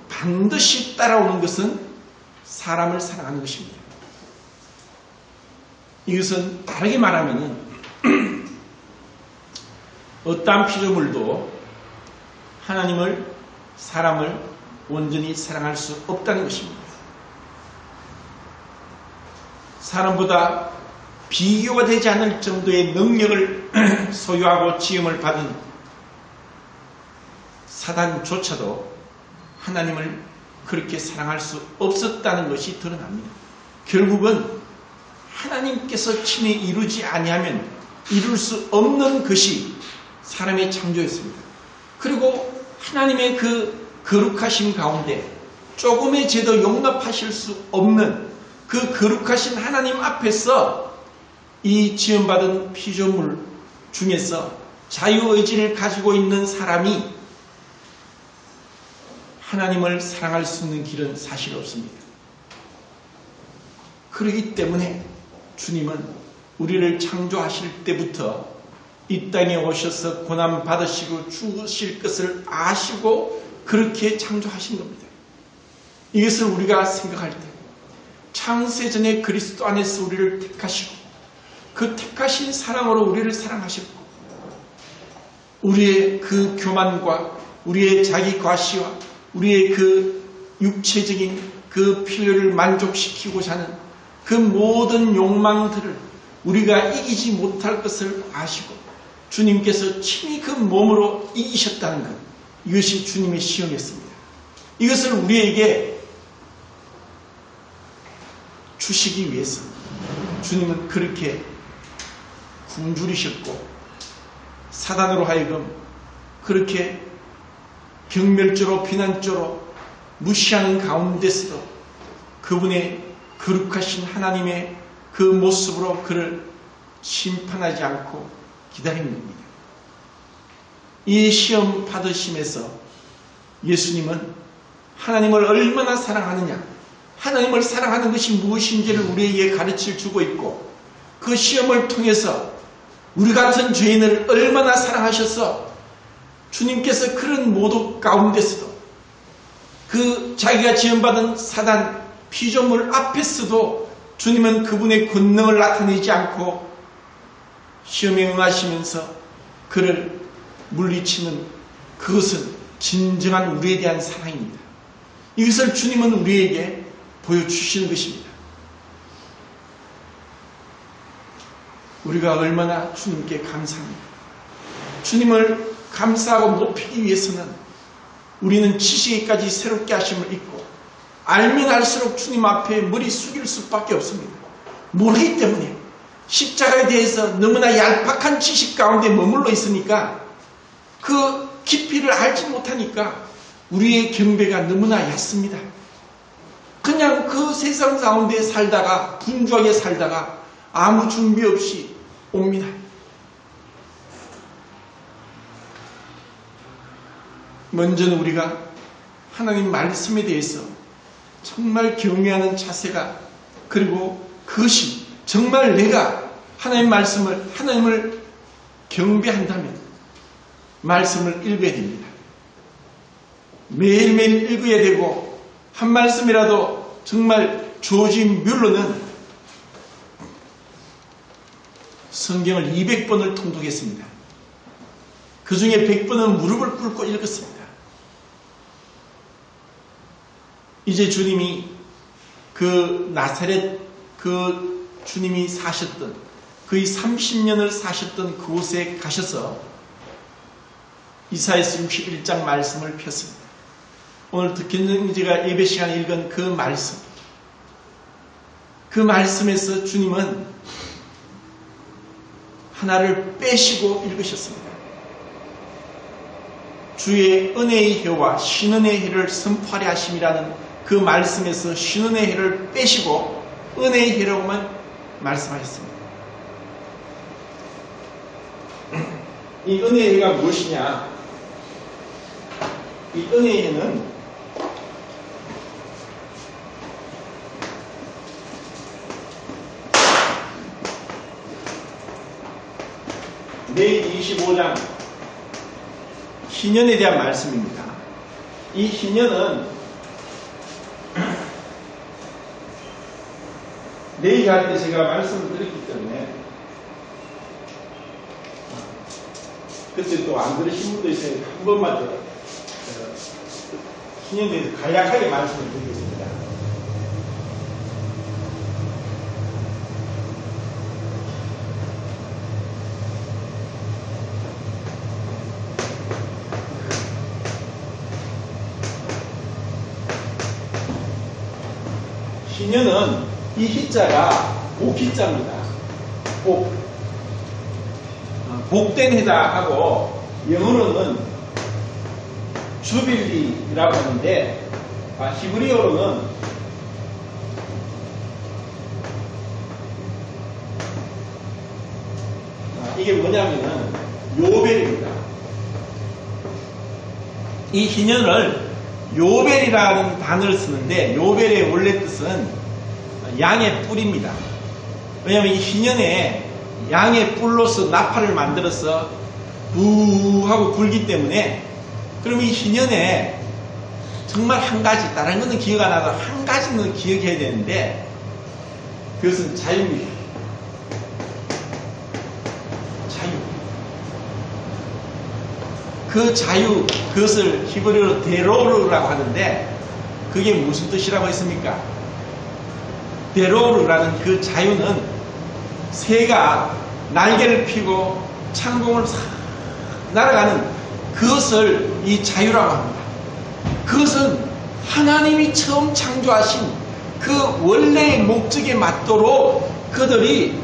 반드시 따라오는 것은 사람을 사랑하는 것입니다. 이것은 다르게 말하면 어떠한 피조물도 하나님을, 사람을 온전히 사랑할 수 없다는 것입니다. 사람보다 비교가 되지 않을 정도의 능력을 소유하고 지음을 받은 사단조차도 하나님을 그렇게 사랑할 수 없었다는 것이 드러납니다. 결국은 하나님께서 친히 이루지 아니하면 이룰 수 없는 것이 사람의 창조였습니다. 그리고 하나님의 그 거룩하신 가운데 조금의 죄도 용납하실 수 없는 그 거룩하신 하나님 앞에서 이 지음받은 피조물 중에서 자유의지를 가지고 있는 사람이 하나님을 사랑할 수 있는 길은 사실 없습니다. 그렇기 때문에 주님은 우리를 창조하실 때부터 이 땅에 오셔서 고난 받으시고 죽으실 것을 아시고 그렇게 창조하신 겁니다. 이것을 우리가 생각할 때 창세전에 그리스도 안에서 우리를 택하시고 그 택하신 사랑으로 우리를 사랑하셨고 우리의 그 교만과 우리의 자기 과시와 우리의 그 육체적인 그 필요를 만족시키고자 하는 그 모든 욕망들을 우리가 이기지 못할 것을 아시고 주님께서 친히 그 몸으로 이기셨다는 것, 이것이 주님의 시험이었습니다. 이것을 우리에게 주시기 위해서 주님은 그렇게 굶주리셨고 사단으로 하여금 그렇게 경멸조로 비난조로 무시하는 가운데서도 그분의 거룩하신 하나님의 그 모습으로 그를 심판하지 않고 기다리는 겁니다. 이 시험 받으심에서 예수님은 하나님을 얼마나 사랑하느냐, 하나님을 사랑하는 것이 무엇인지를 우리에게 가르쳐 주고 있고 그 시험을 통해서 우리 같은 죄인을 얼마나 사랑하셔서 주님께서 그런 모두 가운데서도 그 자기가 지음받은 사단 피조물 앞에서도 주님은 그분의 권능을 나타내지 않고 시험에 응하시면서 그를 물리치는 그것은 진정한 우리에 대한 사랑입니다. 이것을 주님은 우리에게 보여주시는 것입니다. 우리가 얼마나 주님께 감사합니다. 주님을 감사하고 높이기 위해서는 우리는 지식에까지 새롭게 하심을 잊고 알면 알수록 주님 앞에 머리 숙일 수밖에 없습니다. 모르기 때문에 십자가에 대해서 너무나 얄팍한 지식 가운데 머물러 있으니까 그 깊이를 알지 못하니까 우리의 경배가 너무나 얕습니다. 그냥 그 세상 가운데 살다가 분주하게 살다가 아무 준비 없이 옵니다. 먼저는 우리가 하나님 말씀에 대해서 정말 경외하는 자세가, 그리고 그것이 정말 내가 하나님을 경배한다면 말씀을 읽어야 됩니다. 매일매일 읽어야 되고, 한 말씀이라도 정말 주어진 뮬러는 성경을 200번을 통독했습니다. 그 중에 100번은 무릎을 꿇고 읽었습니다. 이제 주님이 그 나사렛, 그 주님이 사셨던, 거의 30년을 사셨던 그곳에 가셔서 이사야서 61장 말씀을 폈습니다. 오늘 듣기는 제가 예배 시간에 읽은 그 말씀, 그 말씀에서 주님은 하나를 빼시고 읽으셨습니다. 주의 은혜의 해와 신은혜의 해를 선포하려 하심이라는 그 말씀에서 신은혜의 해를 빼시고 은혜의 해라고만 말씀하셨습니다. 이 은혜의 해가 무엇이냐? 이 은혜의 해는 레위기 25장 희년에 대한 말씀입니다. 이 희년은 레위기 할 때 제가 말씀을 드렸기 때문에 그때 또 안 들으신 분도 있으니까 한 번만 더 희년에 대해서 간략하게 말씀을 드리겠습니다. 희년은 이 희자가 복희자입니다. 복된 해다 하고, 영어로는 주빌리라고 하는데, 히브리어로는 이게 뭐냐면은 요벨입니다. 이 희년을 요벨이라는 단어를 쓰는데, 요벨의 원래 뜻은 양의 뿔입니다. 왜냐하면 이 희년에 양의 뿔로서 나팔을 만들어서 부 하고 불기 때문에, 그럼 이 희년에 정말 한 가지, 다른 거는 기억 안 나도 한 가지는 기억해야 되는데, 그것은 자유입니다. 자유. 그 자유, 그것을 히브리어로 데로르라고 하는데, 그게 무슨 뜻이라고 했습니까? 데로르라는 그 자유는 새가 날개를 펴고 창공을 싹 날아가는 그것을 이 자유라고 합니다. 그것은 하나님이 처음 창조하신 그 원래의 목적에 맞도록 그들이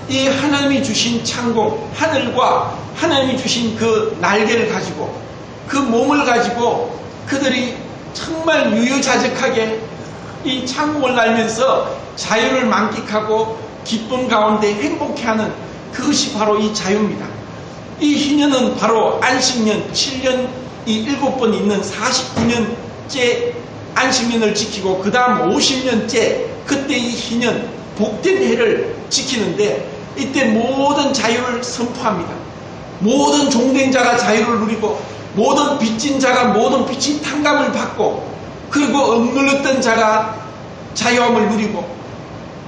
이 하나님이 주신 창공, 하늘과 하나님이 주신 그 날개를 가지고 그 몸을 가지고 그들이 정말 유유자적하게 이 창공을 날면서 자유를 만끽하고 기쁨 가운데 행복해하는 그것이 바로 이 자유입니다. 이 희년은 바로 안식년 7년 이 7번 있는 49년째 안식년을 지키고 그 다음 50년째 그때 이 희년 복된 해를 지키는데, 이때 모든 자유를 선포합니다. 모든 종된 자가 자유를 누리고, 모든 빚진 자가 모든 빚진 탕감을 받고, 그리고 억눌렸던 자가 자유함을 누리고,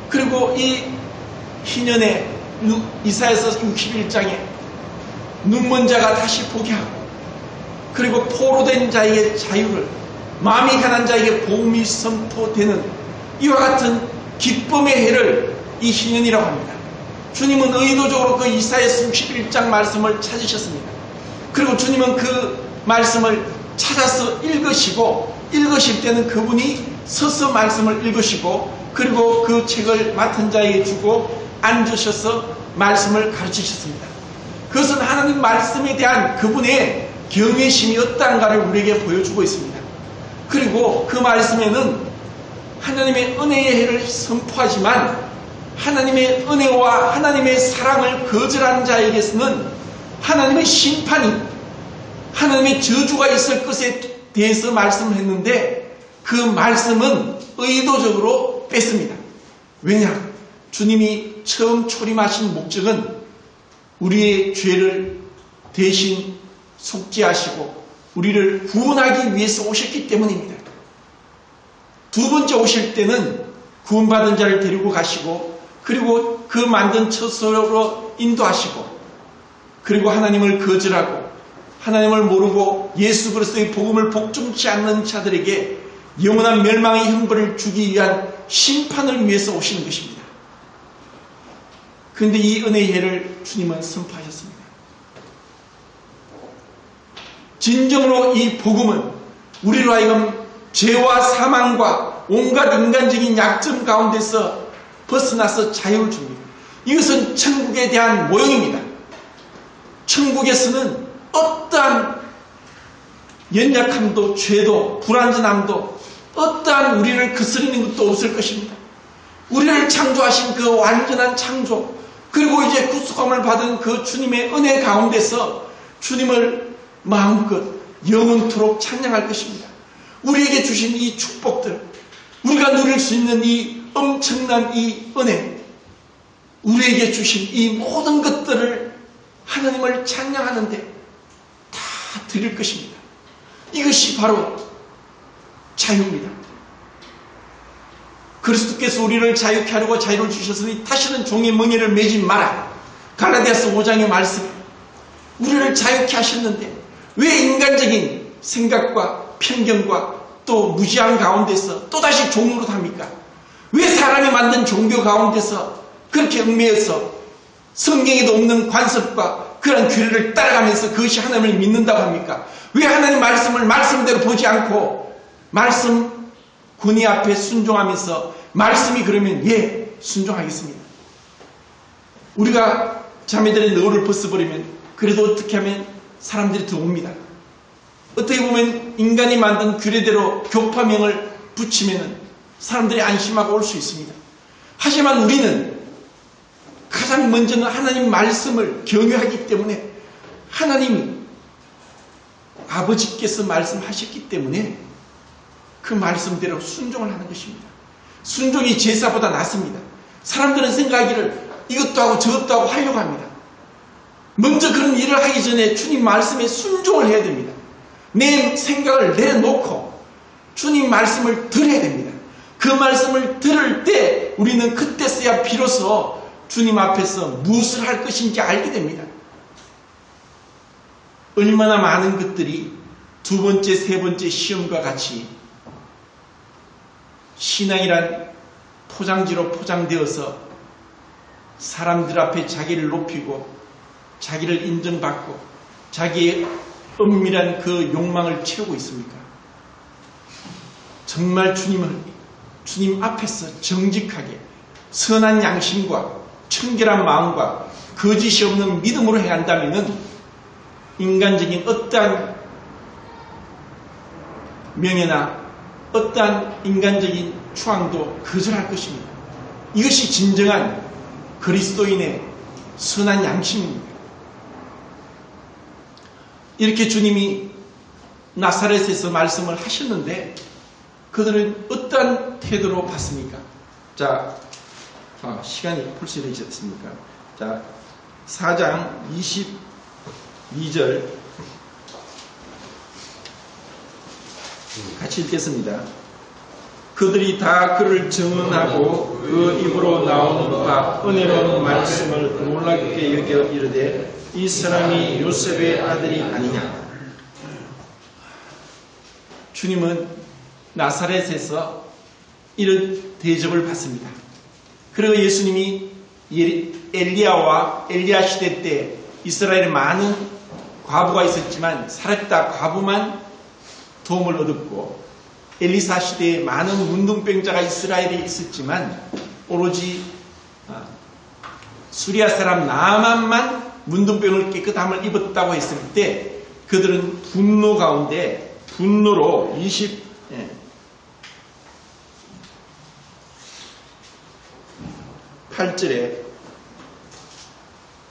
그리고 이 희년에 이사야서 61장에 눈먼 자가 다시 보게 하고, 그리고 포로된 자에게 자유를, 마음이 가난 자에게 복음이 선포되는 이와 같은 기쁨의 해를 이 희년이라고 합니다. 주님은 의도적으로 그 이사야서 61장 말씀을 찾으셨습니다. 그리고 주님은 그 말씀을 찾아서 읽으실 때는 그분이 서서 말씀을 읽으시고, 그리고 그 책을 맡은 자에게 주고 앉으셔서 말씀을 가르치셨습니다. 그것은 하나님 말씀에 대한 그분의 경외심이 어떠한가를 우리에게 보여주고 있습니다. 그리고 그 말씀에는 하나님의 은혜의 해를 선포하지만, 하나님의 은혜와 하나님의 사랑을 거절한 자에게서는 하나님의 심판이, 하나님의 저주가 있을 것에 대해서 말씀을 했는데, 그 말씀은 의도적으로 뺐습니다. 왜냐? 주님이 처음 초림하신 목적은 우리의 죄를 대신 속죄하시고 우리를 구원하기 위해서 오셨기 때문입니다. 두 번째 오실 때는 구원받은 자를 데리고 가시고 그리고 그 만든 처소로 인도하시고 그리고 하나님을 거절하고 하나님을 모르고 예수 그리스도의 복음을 복종치 않는 자들에게 영원한 멸망의 형벌을 주기 위한 심판을 위해서 오시는 것입니다. 그런데 이 은혜의 해를 주님은 선포하셨습니다. 진정으로 이 복음은 우리로 하여금 죄와 사망과 온갖 인간적인 약점 가운데서 벗어나서 자유를 줍니다. 이것은 천국에 대한 모형입니다. 천국에서는 어떠한 연약함도 죄도 불완전함도 어떠한 우리를 거스르는 것도 없을 것입니다. 우리를 창조하신 그 완전한 창조 그리고 이제 구속함을 받은 그 주님의 은혜 가운데서 주님을 마음껏 영원토록 찬양할 것입니다. 우리에게 주신 이 축복들 우리가 누릴 수 있는 이 엄청난 이 은혜 우리에게 주신 이 모든 것들을 하나님을 찬양하는데 다 드릴 것입니다. 이것이 바로 자유입니다. 그리스도께서 우리를 자유케 하려고 자유를 주셨으니 다시는 종의 멍에를 매지 마라. 갈라디아서 5장의 말씀. 우리를 자유케 하셨는데 왜 인간적인 생각과 편견과 또 무지한 가운데서 또다시 종으로 합니까? 왜 사람이 만든 종교 가운데서 그렇게 얽매여서 성경에도 없는 관습과 그런 규례를 따라가면서 그것이 하나님을 믿는다고 합니까? 왜 하나님 말씀을 말씀대로 보지 않고 말씀 권위 앞에 순종하면서 말씀이 그러면 예 순종하겠습니다. 우리가 자매들의 너울을 벗어버리면 그래도 어떻게 하면 사람들이 더 옵니다. 어떻게 보면 인간이 만든 규례대로 교파명을 붙이면 사람들이 안심하고 올 수 있습니다. 하지만 우리는 가장 먼저는 하나님 말씀을 경외하기 때문에 하나님이 아버지께서 말씀하셨기 때문에 그 말씀대로 순종을 하는 것입니다. 순종이 제사보다 낫습니다. 사람들은 생각하기를 이것도 하고 저것도 하고 하려고 합니다. 먼저 그런 일을 하기 전에 주님 말씀에 순종을 해야 됩니다. 내 생각을 내려놓고 주님 말씀을 들어야 됩니다. 그 말씀을 들을 때 우리는 그때서야 비로소 주님 앞에서 무엇을 할 것인지 알게 됩니다. 얼마나 많은 것들이 두 번째, 세 번째 시험과 같이 신앙이란 포장지로 포장되어서 사람들 앞에 자기를 높이고 자기를 인정받고 자기의 은밀한 그 욕망을 채우고 있습니까? 정말 주님 앞에서 정직하게 선한 양심과 청결한 마음과 거짓이 없는 믿음으로 해야 한다면 인간적인 어떠한 명예나 어떠한 인간적인 추앙도 거절할 것입니다. 이것이 진정한 그리스도인의 선한 양심입니다. 이렇게 주님이 나사렛에서 말씀을 하셨는데 그들은 어떠한 태도로 봤습니까? 자, 시간이 벌써 이렇게 됐습니까? 자, 4장 22절 같이 읽겠습니다. 그들이 다 그를 증언하고 그 입으로 나오는 바 은혜로운 말씀을 놀랍게 여겨 이르되 이 사람이 요셉의 아들이 아니냐. 주님은 나사렛에서 이런 대접을 받습니다. 그리고 예수님이 엘리야와 엘리야 시대 때 이스라엘에 많은 과부가 있었지만 사렙다 과부만 도움을 얻었고 엘리사 시대에 많은 문둥병자가 이스라엘에 있었지만 오로지 수리아 사람 나아만만 문둥병을 깨끗함을 입었다고 했을 때 그들은 분노 가운데 분노로 28절에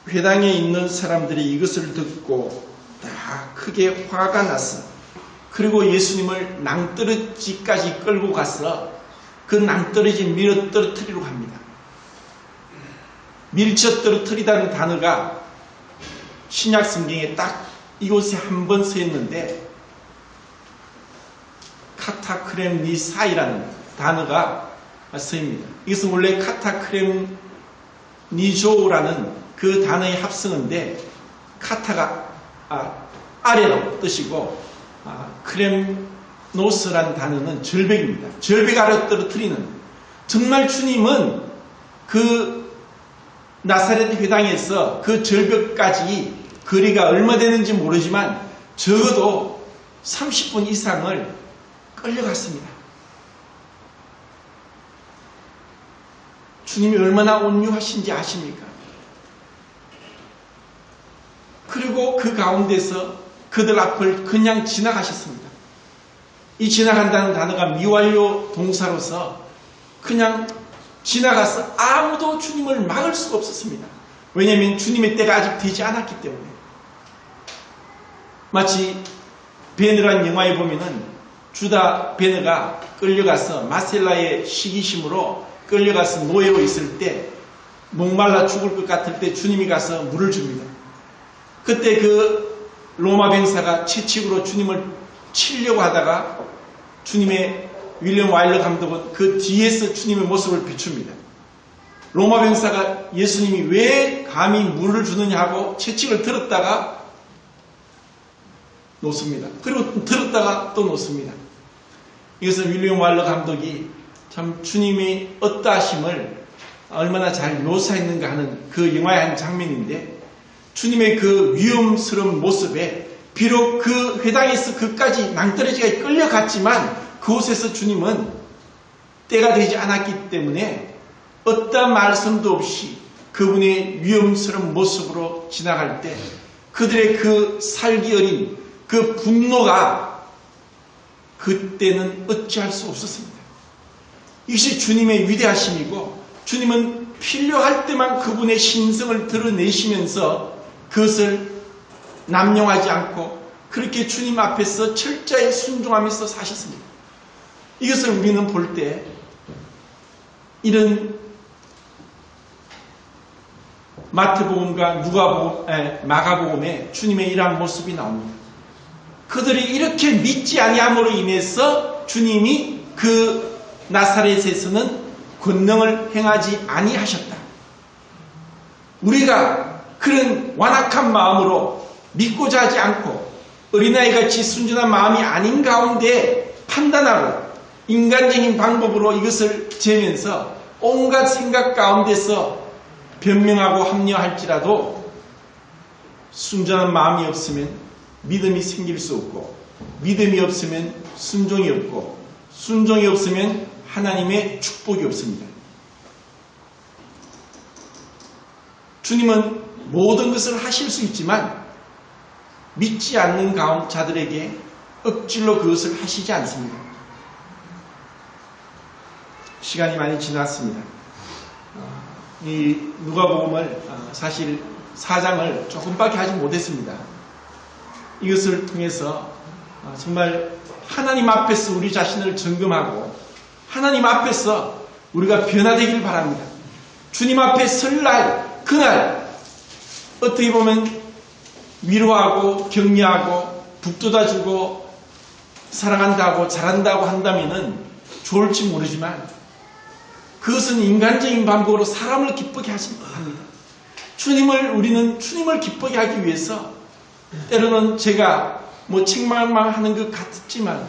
회당에 있는 사람들이 이것을 듣고 다 크게 화가 났어. 그리고 예수님을 낭떠러지까지 끌고 가서 그 낭떠러지 밀어 떨어뜨리려고 합니다. 밀쳐 떨어뜨리다는 단어가 신약 성경에 딱 이곳에 한 번 서 있는데 카타크렘니사이라는 단어가 쓰입니다. 이것은 원래 카타크렘니조라는 그 단어의 합성어인데 카타가 아래로 뜻이고 크렘노스라는 단어는 절벽입니다. 절벽 아래로 떨어뜨리는, 정말 주님은 그 나사렛 회당에서 그 절벽까지 거리가 얼마 되는지 모르지만 적어도 30분 이상을 끌려갔습니다. 주님이 얼마나 온유하신지 아십니까? 그리고 그 가운데서 그들 앞을 그냥 지나가셨습니다. 이 지나간다는 단어가 미완료 동사로서 그냥 지나가서 아무도 주님을 막을 수가 없었습니다. 왜냐하면 주님의 때가 아직 되지 않았기 때문에. 마치 베느라는 영화에 보면은 주다 베느가 끌려가서 마셀라의 시기심으로 끌려가서 노예로 있을 때 목말라 죽을 것 같을 때 주님이 가서 물을 줍니다. 그때 그 로마 병사가 채찍으로 주님을 치려고 하다가 주님의 윌리엄 와일러 감독은 그 뒤에서 주님의 모습을 비춥니다. 로마 병사가 예수님이 왜 감히 물을 주느냐 하고 채찍을 들었다가 놓습니다. 그리고 들었다가 또 놓습니다. 이것은 윌리엄 와일러 감독이 참 주님의 어떠하심을 얼마나 잘 묘사했는가 하는 그 영화의 한 장면인데, 주님의 그 위험스러운 모습에 비록 그 회당에서 그까지 낭떠러지가 끌려갔지만 그곳에서 주님은 때가 되지 않았기 때문에 어떠한 말씀도 없이 그분의 위험스러운 모습으로 지나갈 때 그들의 그 살기 어린 그 분노가 그때는 어찌할 수 없었습니다. 이것이 주님의 위대하심이고, 주님은 필요할 때만 그분의 신성을 드러내시면서 그것을 남용하지 않고 그렇게 주님 앞에서 철저히 순종하면서 사셨습니다. 이것을 우리는 볼 때 이런 마태복음과 마가복음에 주님의 이러한 모습이 나옵니다. 그들이 이렇게 믿지 아니함으로 인해서 주님이 그 나사렛에서는 권능을 행하지 아니하셨다. 우리가 그런 완악한 마음으로 믿고자 하지 않고 어린아이같이 순전한 마음이 아닌 가운데 판단하고 인간적인 방법으로 이것을 재면서 온갖 생각 가운데서 변명하고 합리화할지라도 순전한 마음이 없으면 믿음이 생길 수 없고, 믿음이 없으면 순종이 없고, 순종이 없으면 하나님의 축복이 없습니다. 주님은 모든 것을 하실 수 있지만 믿지 않는 자들에게 억지로 그것을 하시지 않습니다. 시간이 많이 지났습니다. 이 누가복음을 사실 4장을 조금밖에 하지 못했습니다. 이것을 통해서 정말 하나님 앞에서 우리 자신을 점검하고 하나님 앞에서 우리가 변화되기를 바랍니다. 주님 앞에 설 날, 그날 어떻게 보면 위로하고 격려하고 북돋아주고 사랑한다고 잘한다고 한다면 좋을지 모르지만 그것은 인간적인 방법으로 사람을 기쁘게 하신다 합니다. 우리는 주님을 기쁘게 하기 위해서 때로는 제가 책망하는 것 같지만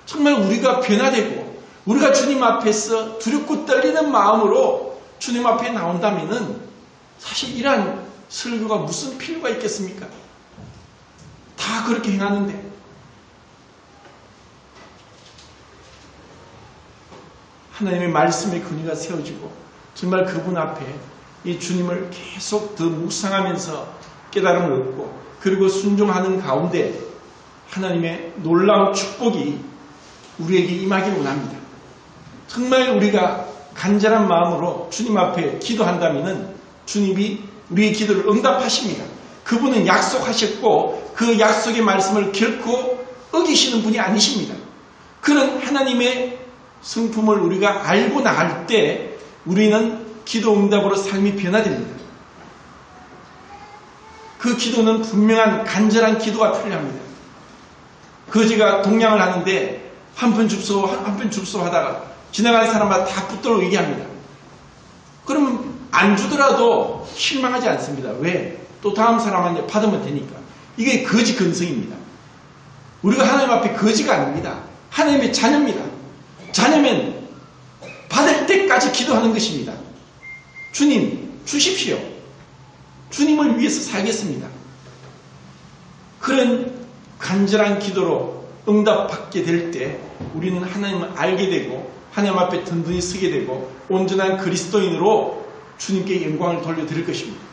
정말 우리가 변화되고 우리가 주님 앞에서 두렵고 떨리는 마음으로 주님 앞에 나온다면은 사실 이러한 설교가 무슨 필요가 있겠습니까? 다 그렇게 행하는데. 하나님의 말씀의 근위가 세워지고 정말 그분 앞에 이 주님을 계속 더 묵상하면서 깨달음을 얻고 그리고 순종하는 가운데 하나님의 놀라운 축복이 우리에게 임하기를 원합니다. 정말 우리가 간절한 마음으로 주님 앞에 기도한다면 주님이 우리의 기도를 응답하십니다. 그분은 약속하셨고 그 약속의 말씀을 결코 어기시는 분이 아니십니다. 그는 하나님의 성품을 우리가 알고 나갈 때 우리는 기도 응답으로 삶이 변화됩니다. 그 기도는 분명한 간절한 기도가 필요합니다. 거지가 동냥을 하는데 한 푼 줍소 하다가 지나가는 사람마다 다 붙들고 얘기합니다. 그러면 안 주더라도 실망하지 않습니다. 왜? 또 다음 사람한테 받으면 되니까. 이게 거지 근성입니다. 우리가 하나님 앞에 거지가 아닙니다. 하나님의 자녀입니다. 자녀면 받을 때까지 기도하는 것입니다. 주님 주십시오. 주님을 위해서 살겠습니다. 그런 간절한 기도로 응답받게 될 때 우리는 하나님을 알게 되고 하나님 앞에 든든히 서게 되고 온전한 그리스도인으로 주님께 영광을 돌려드릴 것입니다.